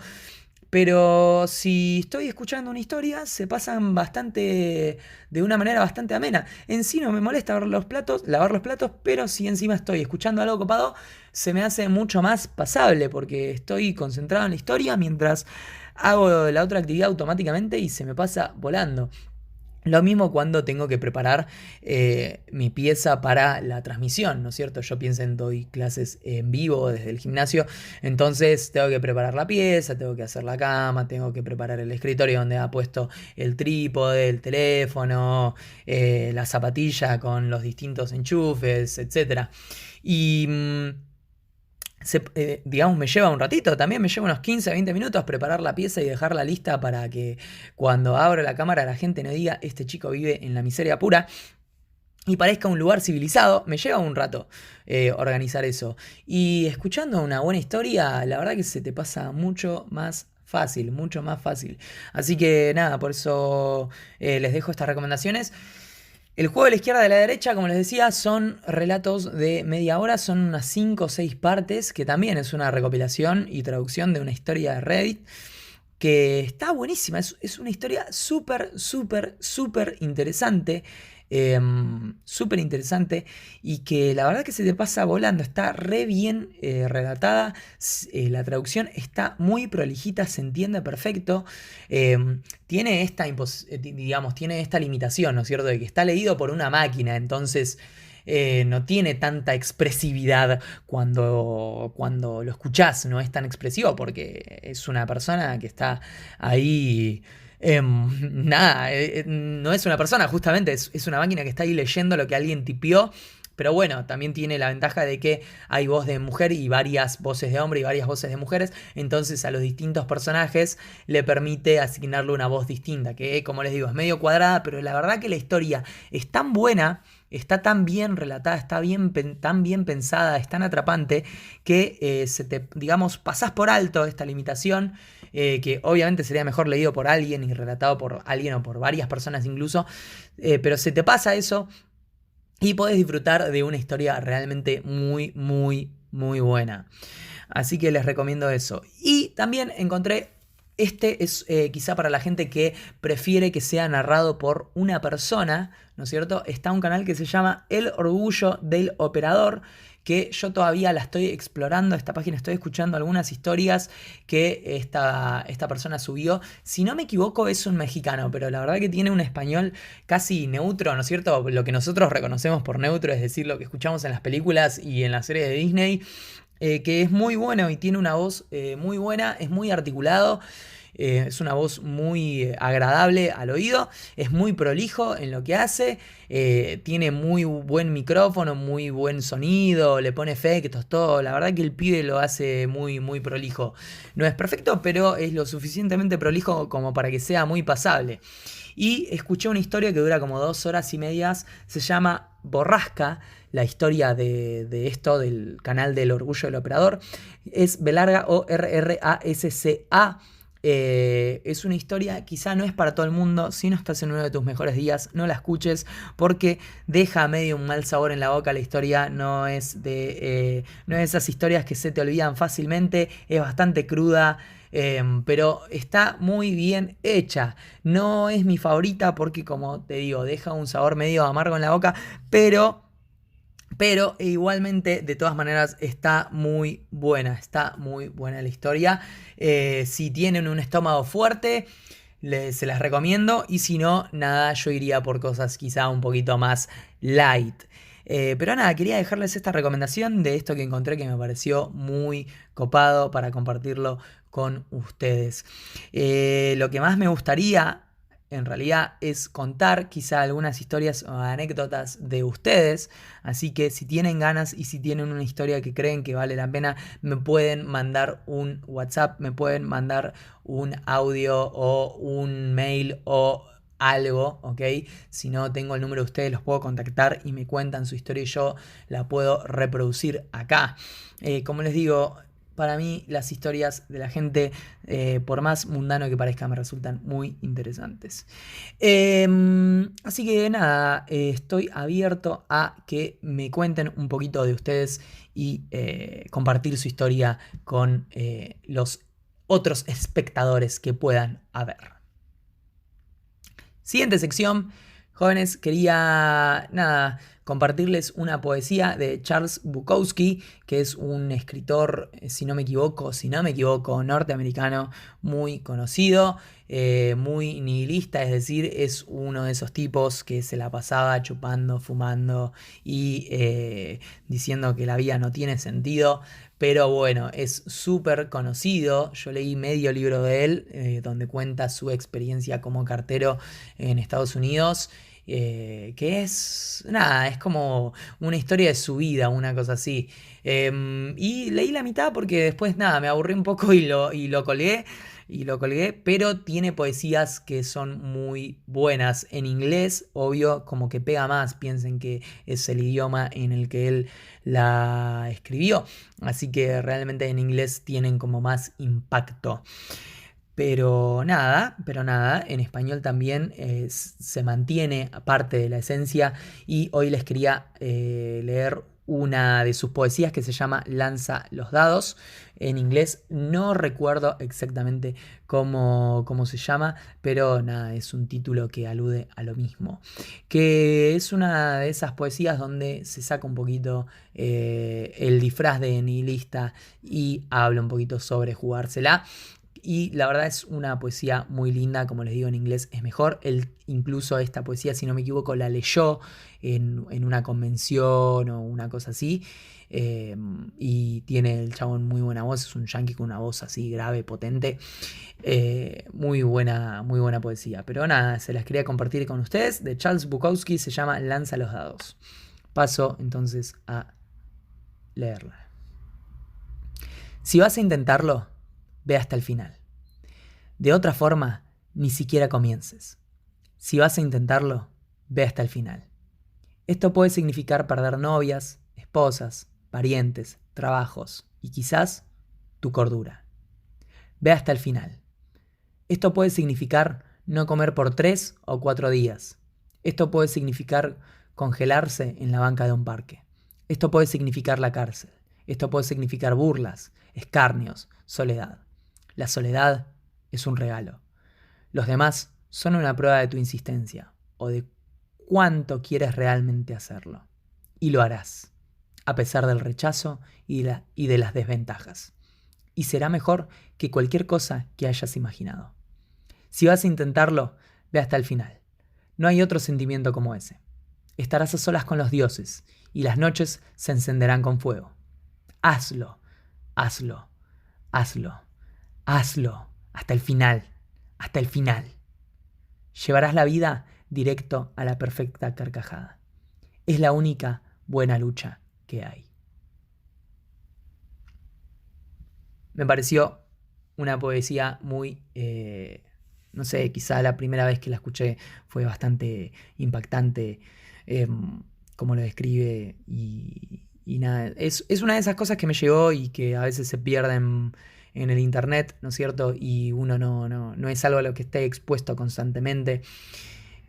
Pero si estoy escuchando una historia, se pasan de una manera bastante amena. En sí no me molesta lavar los platos, pero si encima estoy escuchando algo copado, se me hace mucho más pasable porque estoy concentrado en la historia mientras hago la otra actividad automáticamente y se me pasa volando. Lo mismo cuando tengo que preparar mi pieza para la transmisión, ¿no es cierto? Yo doy clases en vivo desde el gimnasio, entonces tengo que preparar la pieza, tengo que hacer la cama, tengo que preparar el escritorio donde ha puesto el trípode, el teléfono, la zapatilla con los distintos enchufes, etcétera. Y... digamos, me lleva un ratito, también me lleva unos 15, 20 minutos preparar la pieza y dejarla lista para que cuando abro la cámara la gente no diga, este chico vive en la miseria pura, y parezca un lugar civilizado. Me lleva un rato organizar eso. Y escuchando una buena historia, la verdad que se te pasa mucho más fácil, mucho más fácil. Así que nada, por eso les dejo estas recomendaciones. El juego de la izquierda y de la derecha, como les decía, son relatos de media hora, son unas 5 o 6 partes, que también es una recopilación y traducción de una historia de Reddit, que está buenísima, es una historia súper, súper, súper interesante. Súper interesante y que la verdad que se te pasa volando, está re bien relatada, la traducción está muy prolijita, se entiende perfecto, tiene digamos, tiene esta limitación, ¿no es cierto?, de que está leído por una máquina, entonces no tiene tanta expresividad cuando lo escuchás, no es tan expresivo porque es una persona que está ahí. Nada, no es una persona, justamente, es una máquina que está ahí leyendo lo que alguien tipió. Pero bueno, también tiene la ventaja de que hay voz de mujer y varias voces de hombre y varias voces de mujeres. Entonces a los distintos personajes le permite asignarle una voz distinta. Que como les digo, es medio cuadrada, pero la verdad que la historia es tan buena, está tan bien relatada, está tan bien pensada, es tan atrapante que digamos, pasás por alto esta limitación. Que obviamente sería mejor leído por alguien y relatado por alguien o por varias personas incluso, pero se te pasa eso y podés disfrutar de una historia realmente muy, muy, muy buena. Así que les recomiendo eso. Y también encontré, este es quizá para la gente que prefiere que sea narrado por una persona, ¿no es cierto? Está un canal que se llama El Orgullo del Operador, que yo todavía la estoy explorando, esta página estoy escuchando algunas historias que esta persona subió. Si no me equivoco es un mexicano, pero la verdad que tiene un español casi neutro, ¿no es cierto? Lo que nosotros reconocemos por neutro, es decir, lo que escuchamos en las películas y en las series de Disney, que es muy bueno y tiene una voz muy buena, es muy articulado. Es una voz muy agradable al oído, es muy prolijo en lo que hace, tiene muy buen micrófono, muy buen sonido, le pone efectos, todo. La verdad que el pibe lo hace muy, muy prolijo. No es perfecto, pero es lo suficientemente prolijo como para que sea muy pasable. Y escuché una historia que dura como 2 horas y media, se llama Borrasca, la historia de esto, del canal del Orgullo del Operador. Es Belarga, Orrrasca. Es una historia, quizá no es para todo el mundo. Si no estás en uno de tus mejores días, no la escuches porque deja medio un mal sabor en la boca. La historia no es no es esas historias que se te olvidan fácilmente, es bastante cruda. Pero está muy bien hecha. No es mi favorita porque, como te digo, deja un sabor medio amargo en la boca, pero igualmente, de todas maneras, está muy buena la historia. Si tienen un estómago fuerte, se las recomiendo. Y si no, nada, yo iría por cosas quizá un poquito más light. Pero nada, quería dejarles esta recomendación de esto que encontré que me pareció muy copado para compartirlo con ustedes. Lo que más me gustaría en realidad es contar quizá algunas historias o anécdotas de ustedes. Así que si tienen ganas y si tienen una historia que creen que vale la pena, me pueden mandar un WhatsApp, me pueden mandar un audio o un mail o algo, ¿ok? Si no tengo el número de ustedes, los puedo contactar y me cuentan su historia y yo la puedo reproducir acá. Como les digo, para mí las historias de la gente, por más mundano que parezca, me resultan muy interesantes. Así que nada, estoy abierto a que me cuenten un poquito de ustedes y compartir su historia con los otros espectadores que puedan haber. Siguiente sección, jóvenes, quería nada, compartirles una poesía de Charles Bukowski, que es un escritor, si no me equivoco, norteamericano muy conocido, muy nihilista, es decir, es uno de esos tipos que se la pasaba chupando, fumando y diciendo que la vida no tiene sentido. Pero bueno, es súper conocido. Yo leí medio libro de él, donde cuenta su experiencia como cartero en Estados Unidos. Que es, nada, es como una historia de su vida, una cosa así. Y leí la mitad porque después, nada, me aburrí un poco y lo colgué, pero tiene poesías que son muy buenas en inglés, obvio, como que pega más, piensen que es el idioma en el que él la escribió, así que realmente en inglés tienen como más impacto. Pero nada, en español también se mantiene parte de la esencia y hoy les quería leer una de sus poesías que se llama Lanza los dados. En inglés no recuerdo exactamente cómo se llama, pero nada, es un título que alude a lo mismo. Que es una de esas poesías donde se saca un poquito el disfraz de nihilista y habla un poquito sobre jugársela. Y la verdad es una poesía muy linda, como les digo, en inglés es mejor. Él incluso esta poesía, si no me equivoco, la leyó en una convención o una cosa así. Y tiene el chabón muy buena voz, es un yankee con una voz así grave, potente. Muy buena poesía. Pero nada, se las quería compartir con ustedes. De Charles Bukowski, se llama Lanza los dados. Paso entonces a leerla. Si vas a intentarlo, ve hasta el final. De otra forma, ni siquiera comiences. Si vas a intentarlo, ve hasta el final. Esto puede significar perder novias, esposas, parientes, trabajos y quizás tu cordura. Ve hasta el final. Esto puede significar no comer por 3 o 4 días. Esto puede significar congelarse en la banca de un parque. Esto puede significar la cárcel. Esto puede significar burlas, escarnios, soledad. La soledad es un regalo. Los demás son una prueba de tu insistencia o de cuánto quieres realmente hacerlo. Y lo harás, a pesar del rechazo y de las desventajas. Y será mejor que cualquier cosa que hayas imaginado. Si vas a intentarlo, ve hasta el final. No hay otro sentimiento como ese. Estarás a solas con los dioses y las noches se encenderán con fuego. Hazlo, hazlo, hazlo, hazlo, hasta el final, hasta el final. Llevarás la vida directo a la perfecta carcajada. Es la única buena lucha que hay. Me pareció una poesía muy, no sé, quizá la primera vez que la escuché fue bastante impactante, como lo describe y nada, es una de esas cosas que me llegó y que a veces se pierden en el internet, ¿no es cierto? Y uno no es algo a lo que esté expuesto constantemente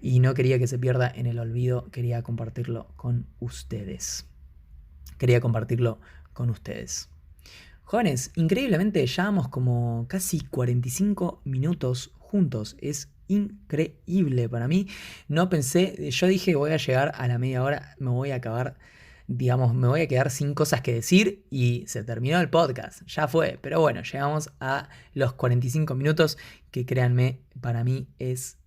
y no quería que se pierda en el olvido, quería compartirlo con ustedes. Jóvenes, increíblemente llevamos como casi 45 minutos juntos. Es increíble para mí. No pensé, yo dije voy a llegar a la media hora, me voy a acabar, digamos, me voy a quedar sin cosas que decir y se terminó el podcast. Ya fue, pero bueno, llegamos a los 45 minutos que créanme, para mí es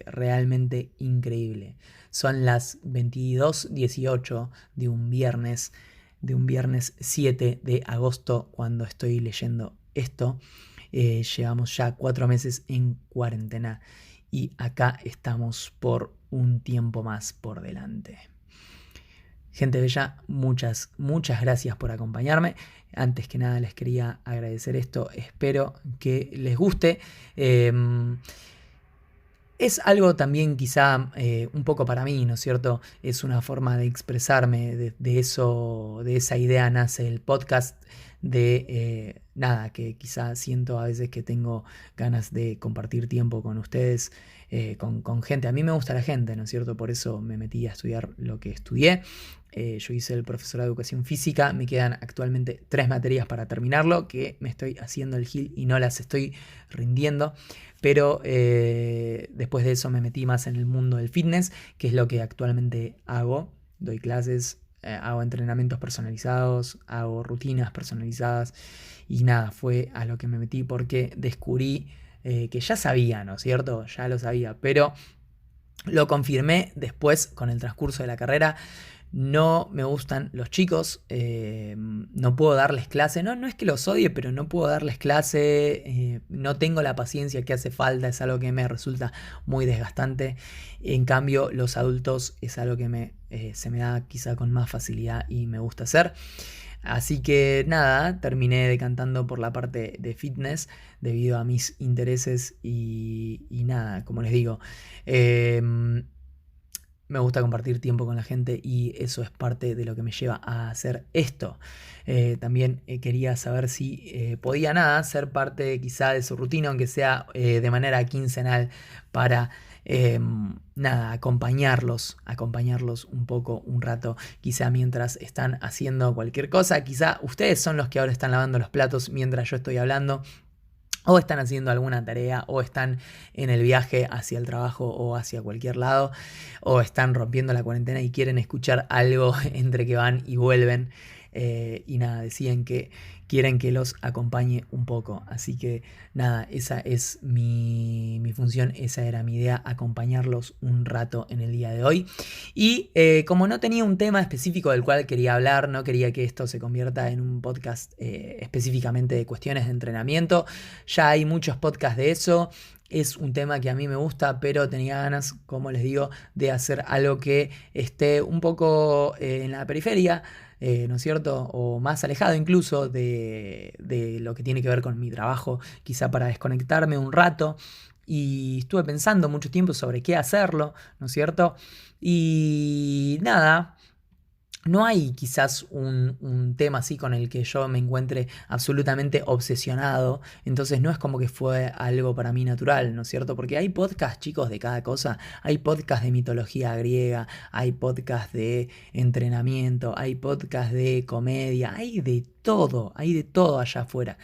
realmente increíble. Son las 22:18 de un viernes 7 de agosto cuando estoy leyendo esto. Llevamos ya 4 meses en cuarentena y acá estamos por un tiempo más por delante. Gente bella, muchas gracias por acompañarme. Antes que nada les quería agradecer esto. Espero que les guste. Es algo también quizá un poco para mí, ¿no es cierto? Es una forma de expresarme, de eso, de esa idea nace el podcast, de nada, que quizá siento a veces que tengo ganas de compartir tiempo con ustedes, con gente. A mí me gusta la gente, ¿no es cierto? Por eso me metí a estudiar lo que estudié. Yo hice el profesorado de educación física, me quedan actualmente 3 materias para terminarlo, que me estoy haciendo el gil y no las estoy rindiendo. Pero después de eso me metí más en el mundo del fitness, que es lo que actualmente hago. Doy clases, hago entrenamientos personalizados, hago rutinas personalizadas y nada, fue a lo que me metí porque descubrí que ya sabía, ¿no es cierto? Ya lo sabía, pero lo confirmé después con el transcurso de la carrera. No me gustan los chicos, no puedo darles clase, no es que los odie, pero no puedo darles clase, no tengo la paciencia que hace falta, es algo que me resulta muy desgastante. En cambio, los adultos es algo que se me da quizá con más facilidad y me gusta hacer. Así que nada, terminé decantando por la parte de fitness debido a mis intereses y nada, como les digo, me gusta compartir tiempo con la gente y eso es parte de lo que me lleva a hacer esto. También quería saber si podía nada ser parte quizá de su rutina, aunque sea de manera quincenal, para nada, acompañarlos un poco, un rato, quizá mientras están haciendo cualquier cosa. Quizá ustedes son los que ahora están lavando los platos mientras yo estoy hablando. O están haciendo alguna tarea, o están en el viaje hacia el trabajo o hacia cualquier lado, o están rompiendo la cuarentena y quieren escuchar algo entre que van y vuelven. Y nada, decían que quieren que los acompañe un poco. Así que nada, esa es mi función, esa era mi idea, acompañarlos un rato en el día de hoy. Y como no tenía un tema específico del cual quería hablar, no quería que esto se convierta en un podcast específicamente de cuestiones de entrenamiento. Ya hay muchos podcasts de eso. Es un tema que a mí me gusta, pero tenía ganas, como les digo, de hacer algo que esté un poco en la periferia, ¿no es cierto? O más alejado incluso de lo que tiene que ver con mi trabajo, quizá para desconectarme un rato. Y estuve pensando mucho tiempo sobre qué hacerlo, ¿no es cierto? Y nada. No hay quizás un tema así con el que yo me encuentre absolutamente obsesionado, entonces no es como que fue algo para mí natural, ¿no es cierto? Porque hay podcasts, chicos, de cada cosa, hay podcasts de mitología griega, hay podcasts de entrenamiento, hay podcasts de comedia, hay de todo allá afuera.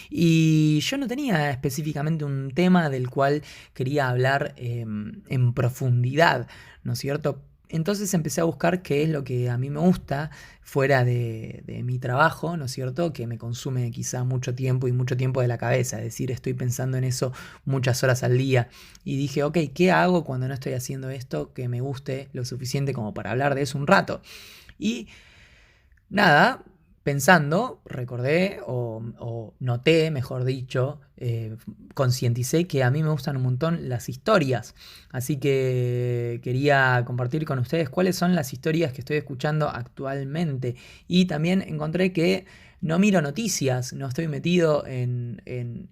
Y yo no tenía específicamente un tema del cual quería hablar en profundidad, ¿no es cierto? Entonces empecé a buscar qué es lo que a mí me gusta fuera de mi trabajo, ¿no es cierto? Que me consume quizá mucho tiempo y mucho tiempo de la cabeza, es decir, estoy pensando en eso muchas horas al día. Y dije, ok, ¿qué hago cuando no estoy haciendo esto que me guste lo suficiente como para hablar de eso un rato? Y nada, pensando, recordé o noté, mejor dicho, concienticé que a mí me gustan un montón las historias. Así que quería compartir con ustedes cuáles son las historias que estoy escuchando actualmente. Y también encontré que no miro noticias, no estoy metido en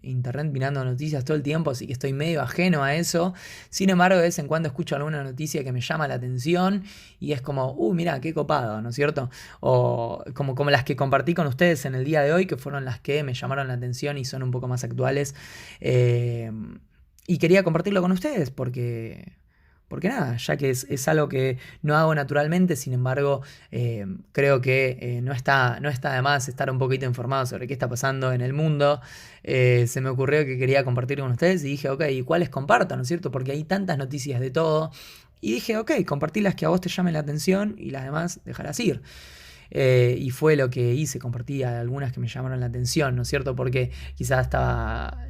internet mirando noticias todo el tiempo, así que estoy medio ajeno a eso. Sin embargo, de vez en cuando escucho alguna noticia que me llama la atención y es como, mira, qué copado, ¿no es cierto? O como las que compartí con ustedes en el día de hoy, que fueron las que me llamaron la atención y son un poco más actuales. Eh, y quería compartirlo con ustedes porque nada, ya que es algo que no hago naturalmente, sin embargo, creo que no está de más estar un poquito informado sobre qué está pasando en el mundo. Se me ocurrió que quería compartir con ustedes y dije, ok, ¿y cuáles comparto, no es cierto? Porque hay tantas noticias de todo. Y dije, ok, compartí las que a vos te llamen la atención y las demás dejarás ir. Y fue lo que hice, compartí algunas que me llamaron la atención, ¿no es cierto? Porque quizás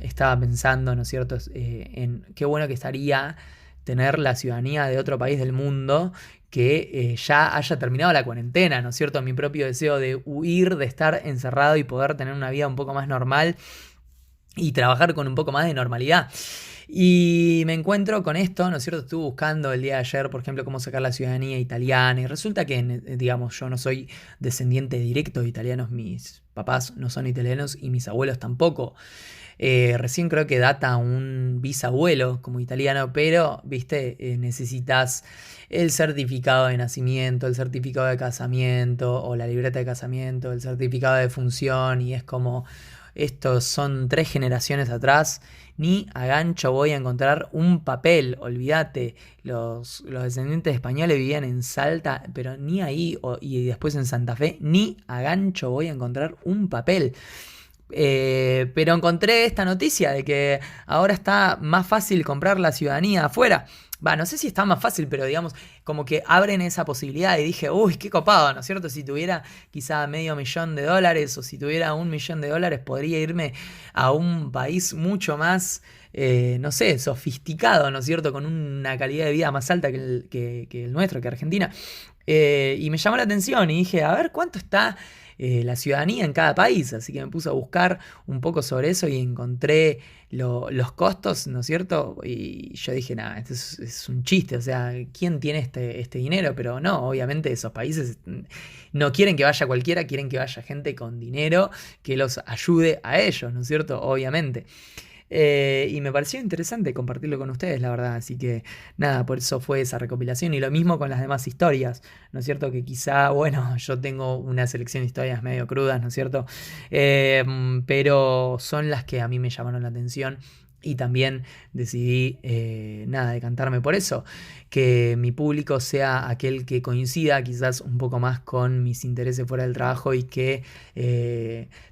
estaba pensando, ¿no es cierto?, en qué bueno que estaría tener la ciudadanía de otro país del mundo que ya haya terminado la cuarentena, ¿no es cierto? Mi propio deseo de huir, de estar encerrado y poder tener una vida un poco más normal y trabajar con un poco más de normalidad. Y me encuentro con esto, ¿no es cierto? Estuve buscando el día de ayer, por ejemplo, cómo sacar la ciudadanía italiana y resulta que, digamos, yo no soy descendiente directo de italianos, mis papás no son italianos y mis abuelos tampoco. Recién creo que data un bisabuelo como italiano, pero, viste, necesitas el certificado de nacimiento, el certificado de casamiento o la libreta de casamiento, el certificado de función y es como, estos son 3 generaciones atrás, ni a gancho voy a encontrar un papel, olvídate, los descendientes españoles vivían en Salta, pero ni ahí, y después en Santa Fe, ni a gancho voy a encontrar un papel. Pero encontré esta noticia de que ahora está más fácil comprar la ciudadanía afuera. No sé si está más fácil, pero digamos, como que abren esa posibilidad y dije, uy, qué copado, ¿no es cierto? Si tuviera quizá $500,000 o si tuviera $1.000.000, podría irme a un país mucho más, no sé, sofisticado, ¿no es cierto? Con una calidad de vida más alta que el nuestro, que Argentina. Y me llamó la atención y dije, a ver, ¿cuánto está la ciudadanía en cada país? Así que me puse a buscar un poco sobre eso y encontré los costos, ¿no es cierto? Y yo dije, nada, esto es un chiste, o sea, ¿quién tiene este dinero? Pero no, obviamente esos países no quieren que vaya cualquiera, quieren que vaya gente con dinero que los ayude a ellos, ¿no es cierto? Obviamente. Y me pareció interesante compartirlo con ustedes, la verdad. Así que nada, por eso fue esa recopilación. Y lo mismo con las demás historias, ¿no es cierto? Que quizá, bueno, yo tengo una selección de historias medio crudas, ¿no es cierto? Pero son las que a mí me llamaron la atención. Y también decidí, nada, decantarme por eso, que mi público sea aquel que coincida quizás un poco más con mis intereses fuera del trabajo y que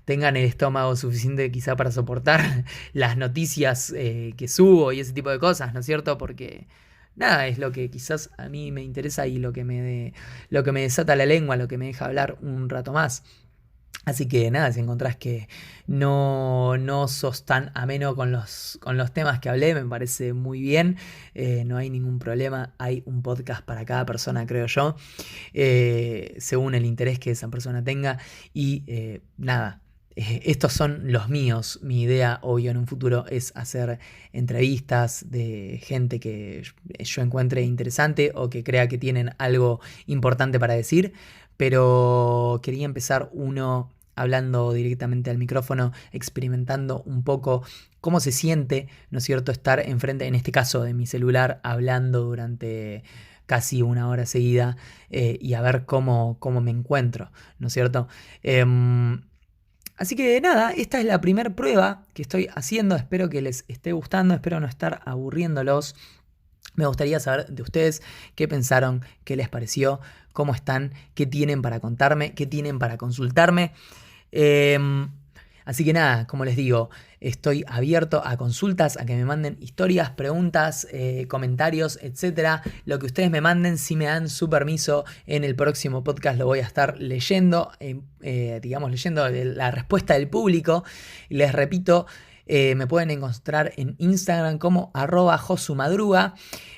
tengan el estómago suficiente quizá para soportar las noticias que subo y ese tipo de cosas, ¿no es cierto? Porque nada, es lo que quizás a mí me interesa y lo que me desata la lengua, lo que me deja hablar un rato más. Así que nada, si encontrás que no sos tan ameno con los temas que hablé, me parece muy bien. No hay ningún problema. Hay un podcast para cada persona, creo yo, según el interés que esa persona tenga. Y nada, estos son los míos. Mi idea, obvio, en un futuro es hacer entrevistas de gente que yo encuentre interesante o que crea que tienen algo importante para decir. Pero quería empezar uno hablando directamente al micrófono, experimentando un poco cómo se siente, ¿no es cierto?, estar enfrente, en este caso de mi celular, hablando durante casi una hora seguida y a ver cómo me encuentro, ¿no es cierto? Así que nada, esta es la primera prueba que estoy haciendo, espero que les esté gustando, espero no estar aburriéndolos. Me gustaría saber de ustedes qué pensaron, qué les pareció, cómo están, qué tienen para contarme, qué tienen para consultarme. Así que nada, como les digo, estoy abierto a consultas, a que me manden historias, preguntas, comentarios, etcétera. Lo que ustedes me manden, si me dan su permiso, en el próximo podcast lo voy a estar leyendo, leyendo la respuesta del público. Les repito, Me pueden encontrar en Instagram como @josumadruga.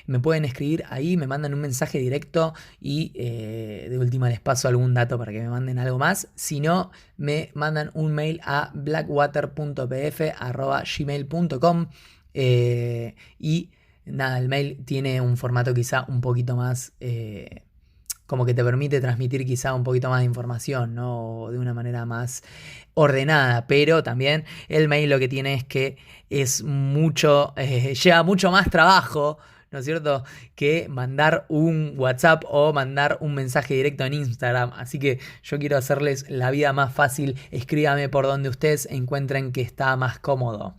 Me pueden escribir ahí, me mandan un mensaje directo y de última les paso algún dato para que me manden algo más. Si no, me mandan un mail a blackwater.pf@gmail.com. Y nada, el mail tiene un formato quizá un poquito más... como que te permite transmitir quizá un poquito más de información, ¿no? De una manera más ordenada, pero también el mail lo que tiene es que es mucho, lleva mucho más trabajo, ¿no es cierto?, que mandar un WhatsApp o mandar un mensaje directo en Instagram. Así que yo quiero hacerles la vida más fácil. Escríbame por donde ustedes encuentren que está más cómodo.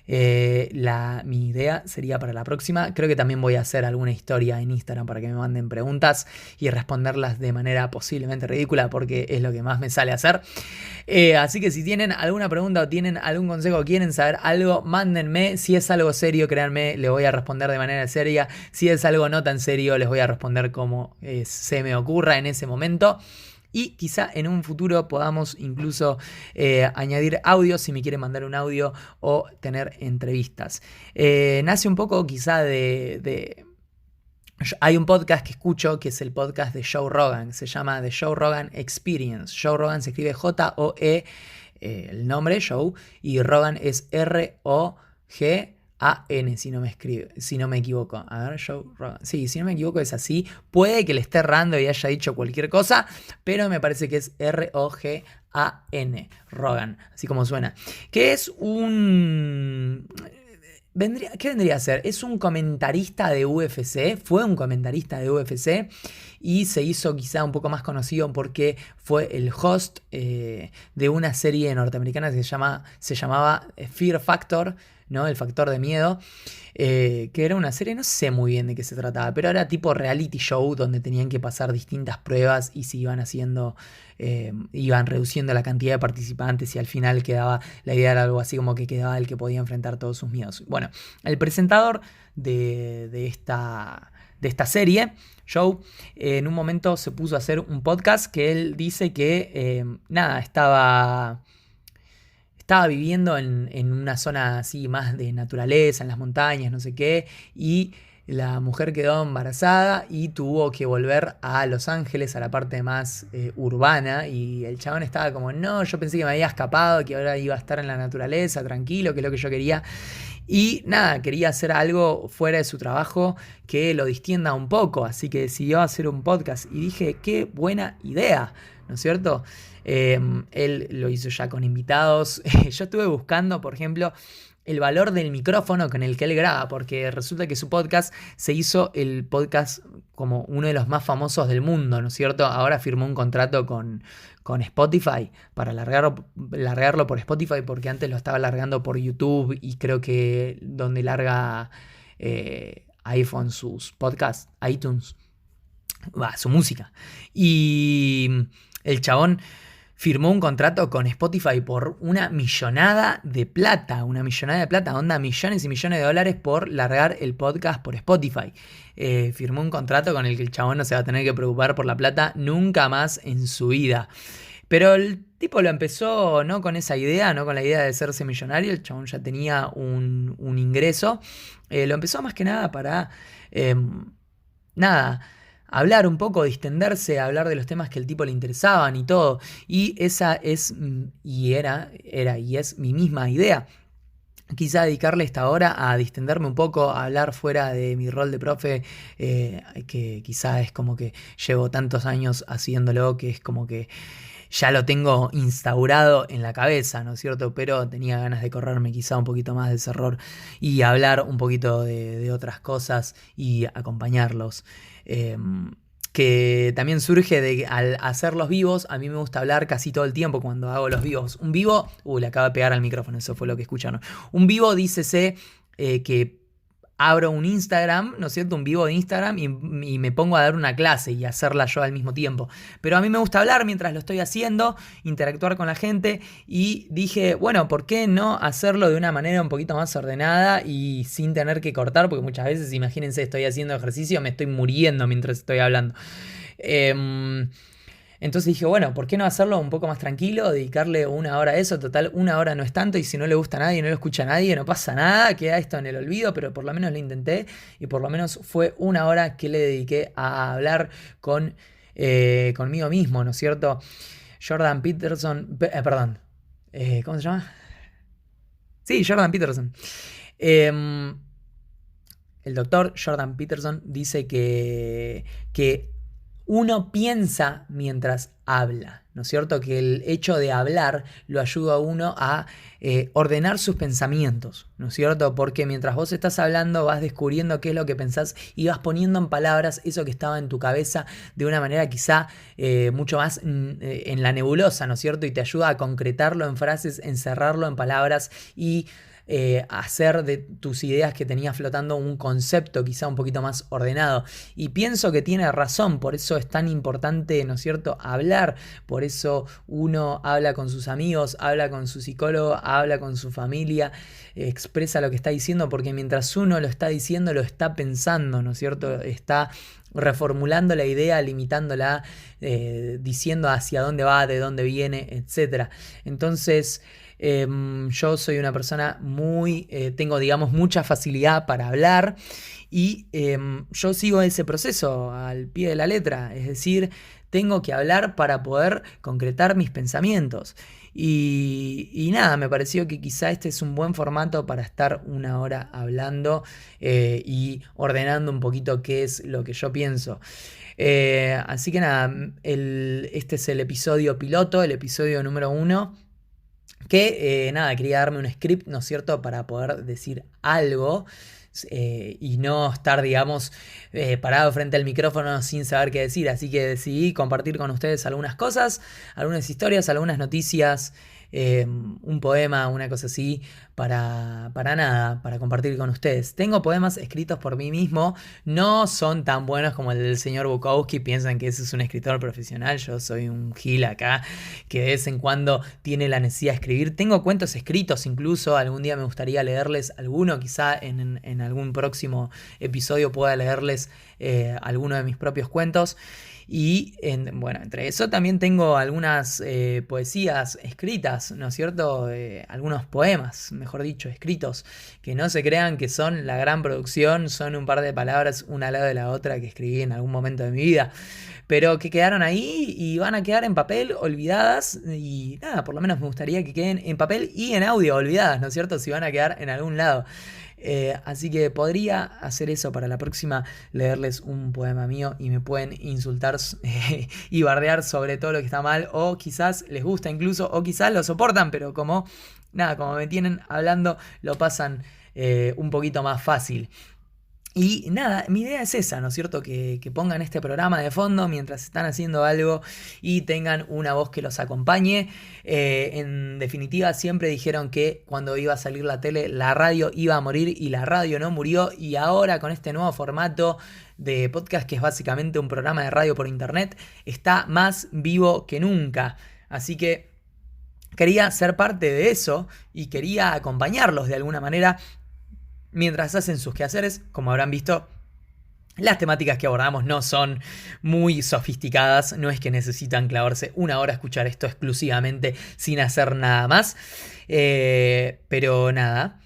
Mi idea sería para la próxima. Creo que también voy a hacer alguna historia en Instagram para que me manden preguntas y responderlas de manera posiblemente ridícula, porque es lo que más me sale hacer. Así que si tienen alguna pregunta o tienen algún consejo o quieren saber algo, mándenme. Si es algo serio, créanme, le voy a responder de manera seria. Si es algo no tan serio, les voy a responder como se me ocurra en ese momento. Y quizá en un futuro podamos incluso añadir audio si me quieren mandar un audio o tener entrevistas. Nace un poco quizá hay un podcast que escucho que es el podcast de Joe Rogan, se llama The Joe Rogan Experience. Joe Rogan se escribe J-O-E, el nombre Joe, y Rogan es R-O-G A-N, si no me equivoco. A ver, Joe Rogan. Sí, si no me equivoco es así. Puede que le esté errando y haya dicho cualquier cosa, pero me parece que es R-O-G-A-N, Rogan, así como suena. Que es un... ¿Qué vendría a ser? Es un comentarista de UFC, fue un comentarista de UFC y se hizo quizá un poco más conocido porque fue el host de una serie norteamericana que se llamaba Fear Factor, ¿no? El factor de miedo, que era una serie, no sé muy bien de qué se trataba, pero era tipo reality show donde tenían que pasar distintas pruebas y se iban haciendo, iban reduciendo la cantidad de participantes y al final quedaba, la idea era algo así como que quedaba el que podía enfrentar todos sus miedos. Bueno, el presentador de esta serie, Joe, en un momento se puso a hacer un podcast que él dice que, estaba viviendo en una zona así más de naturaleza, en las montañas, no sé qué, y la mujer quedó embarazada y tuvo que volver a Los Ángeles, a la parte más urbana, y el chabón estaba como, no, yo pensé que me había escapado, que ahora iba a estar en la naturaleza, tranquilo, que es lo que yo quería. Y nada, quería hacer algo fuera de su trabajo que lo distienda un poco, así que decidió hacer un podcast y dije, qué buena idea, ¿no es cierto? Él lo hizo ya con invitados. Yo estuve buscando, por ejemplo, el valor del micrófono con el que él graba, porque resulta que su podcast se hizo el podcast como uno de los más famosos del mundo, ¿no es cierto? Ahora firmó un contrato con Spotify para largarlo por Spotify, porque antes lo estaba largando por YouTube y creo que donde larga iPhone sus podcasts, iTunes, su música. Y el chabón firmó un contrato con Spotify por una millonada de plata, onda millones y millones de dólares por largar el podcast por Spotify. Firmó un contrato con el que el chabón no se va a tener que preocupar por la plata nunca más en su vida. Pero el tipo lo empezó no con esa idea, no con la idea de hacerse millonario, el chabón ya tenía un ingreso. Lo empezó más que nada para, hablar un poco, distenderse, hablar de los temas que al tipo le interesaban y todo. Y esa es, y es mi misma idea. Quizá dedicarle esta hora a distenderme un poco, a hablar fuera de mi rol de profe, que quizá es como que llevo tantos años haciéndolo, que es como que ya lo tengo instaurado en la cabeza, ¿no es cierto? Pero tenía ganas de correrme quizá un poquito más de ese error y hablar un poquito de otras cosas y acompañarlos. Que también surge de al hacer los vivos, a mí me gusta hablar casi todo el tiempo cuando hago los vivos. Un vivo, le acabo de pegar al micrófono, eso fue lo que escucharon. Un vivo, dícese que abro un Instagram, ¿no es cierto? Un vivo de Instagram y me pongo a dar una clase y hacerla yo al mismo tiempo. Pero a mí me gusta hablar mientras lo estoy haciendo, interactuar con la gente y dije, bueno, ¿por qué no hacerlo de una manera un poquito más ordenada y sin tener que cortar? Porque muchas veces, imagínense, estoy haciendo ejercicio, me estoy muriendo mientras estoy hablando. Entonces dije, bueno, ¿por qué no hacerlo un poco más tranquilo? Dedicarle una hora a eso. Total, una hora no es tanto y si no le gusta a nadie, no lo escucha a nadie, no pasa nada, queda esto en el olvido, pero por lo menos lo intenté y por lo menos fue una hora que le dediqué a hablar conmigo mismo, ¿no es cierto? Jordan Peterson, perdón, ¿cómo se llama? Sí, Jordan Peterson. Em, el doctor Jordan Peterson dice que uno piensa mientras habla, ¿no es cierto? Que el hecho de hablar lo ayuda a uno a ordenar sus pensamientos, ¿no es cierto? Porque mientras vos estás hablando vas descubriendo qué es lo que pensás y vas poniendo en palabras eso que estaba en tu cabeza de una manera quizá mucho más en la nebulosa, ¿no es cierto? Y te ayuda a concretarlo en frases, encerrarlo en palabras y hacer de tus ideas que tenías flotando un concepto quizá un poquito más ordenado. Y pienso que tiene razón, por eso es tan importante, ¿no es cierto?, hablar, por eso uno habla con sus amigos, habla con su psicólogo, habla con su familia, expresa lo que está diciendo, porque mientras uno lo está diciendo, lo está pensando, ¿no es cierto?, está reformulando la idea, limitándola, diciendo hacia dónde va, de dónde viene, etc. Entonces, yo soy una persona tengo digamos mucha facilidad para hablar y yo sigo ese proceso al pie de la letra, es decir, tengo que hablar para poder concretar mis pensamientos. Y nada, me pareció que quizá este es un buen formato para estar una hora hablando y ordenando un poquito qué es lo que yo pienso. Así que nada, este es el episodio piloto, el episodio número 1. Que nada, quería darme un script, ¿no es cierto?, para poder decir algo y no estar, digamos, parado frente al micrófono sin saber qué decir. Así que decidí compartir con ustedes algunas cosas, algunas historias, algunas noticias, un poema, una cosa así, para nada, para compartir con ustedes. Tengo poemas escritos por mí mismo, no son tan buenos como el del señor Bukowski, piensan que ese es un escritor profesional, yo soy un gil acá, que de vez en cuando tiene la necesidad de escribir. Tengo cuentos escritos incluso, algún día me gustaría leerles alguno, quizá en algún próximo episodio pueda leerles alguno de mis propios cuentos. Y bueno, entre eso también tengo algunas poesías escritas, ¿no es cierto? Algunos poemas, mejor dicho, escritos, que no se crean que son la gran producción, son un par de palabras una al lado de la otra que escribí en algún momento de mi vida, pero que quedaron ahí y van a quedar en papel olvidadas y nada, por lo menos me gustaría que queden en papel y en audio olvidadas, ¿no es cierto? Si van a quedar en algún lado. Así que podría hacer eso para la próxima, leerles un poema mío y me pueden insultar y bardear sobre todo lo que está mal, o quizás les gusta incluso, o quizás lo soportan, pero como me tienen hablando, lo pasan un poquito más fácil. Y nada, mi idea es esa, ¿no es cierto? Que pongan este programa de fondo mientras están haciendo algo y tengan una voz que los acompañe. En definitiva, siempre dijeron que cuando iba a salir la tele, la radio iba a morir y la radio no murió. Y ahora con este nuevo formato de podcast, que es básicamente un programa de radio por internet, está más vivo que nunca. Así que quería ser parte de eso y quería acompañarlos de alguna manera mientras hacen sus quehaceres. Como habrán visto, las temáticas que abordamos no son muy sofisticadas, no es que necesitan clavarse una hora a escuchar esto exclusivamente sin hacer nada más, pero nada,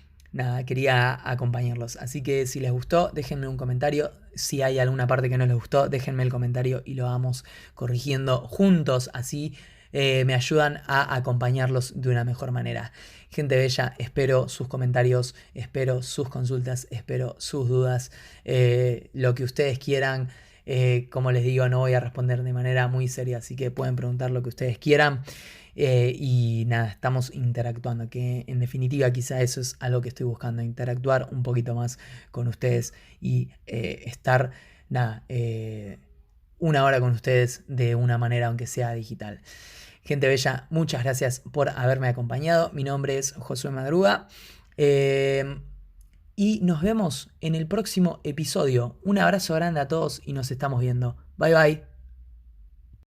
quería acompañarlos. Así que si les gustó, déjenme un comentario. Si hay alguna parte que no les gustó, déjenme el comentario y lo vamos corrigiendo juntos, así me ayudan a acompañarlos de una mejor manera. Gente bella, espero sus comentarios, espero sus consultas, espero sus dudas, lo que ustedes quieran. Como les digo, no voy a responder de manera muy seria, así que pueden preguntar lo que ustedes quieran. Y nada, estamos interactuando, que en definitiva quizá eso es algo que estoy buscando, interactuar un poquito más con ustedes y estar una hora con ustedes de una manera aunque sea digital. Gente bella, muchas gracias por haberme acompañado. Mi nombre es Josué Madruga. Y nos vemos en el próximo episodio. Un abrazo grande a todos y nos estamos viendo. Bye bye.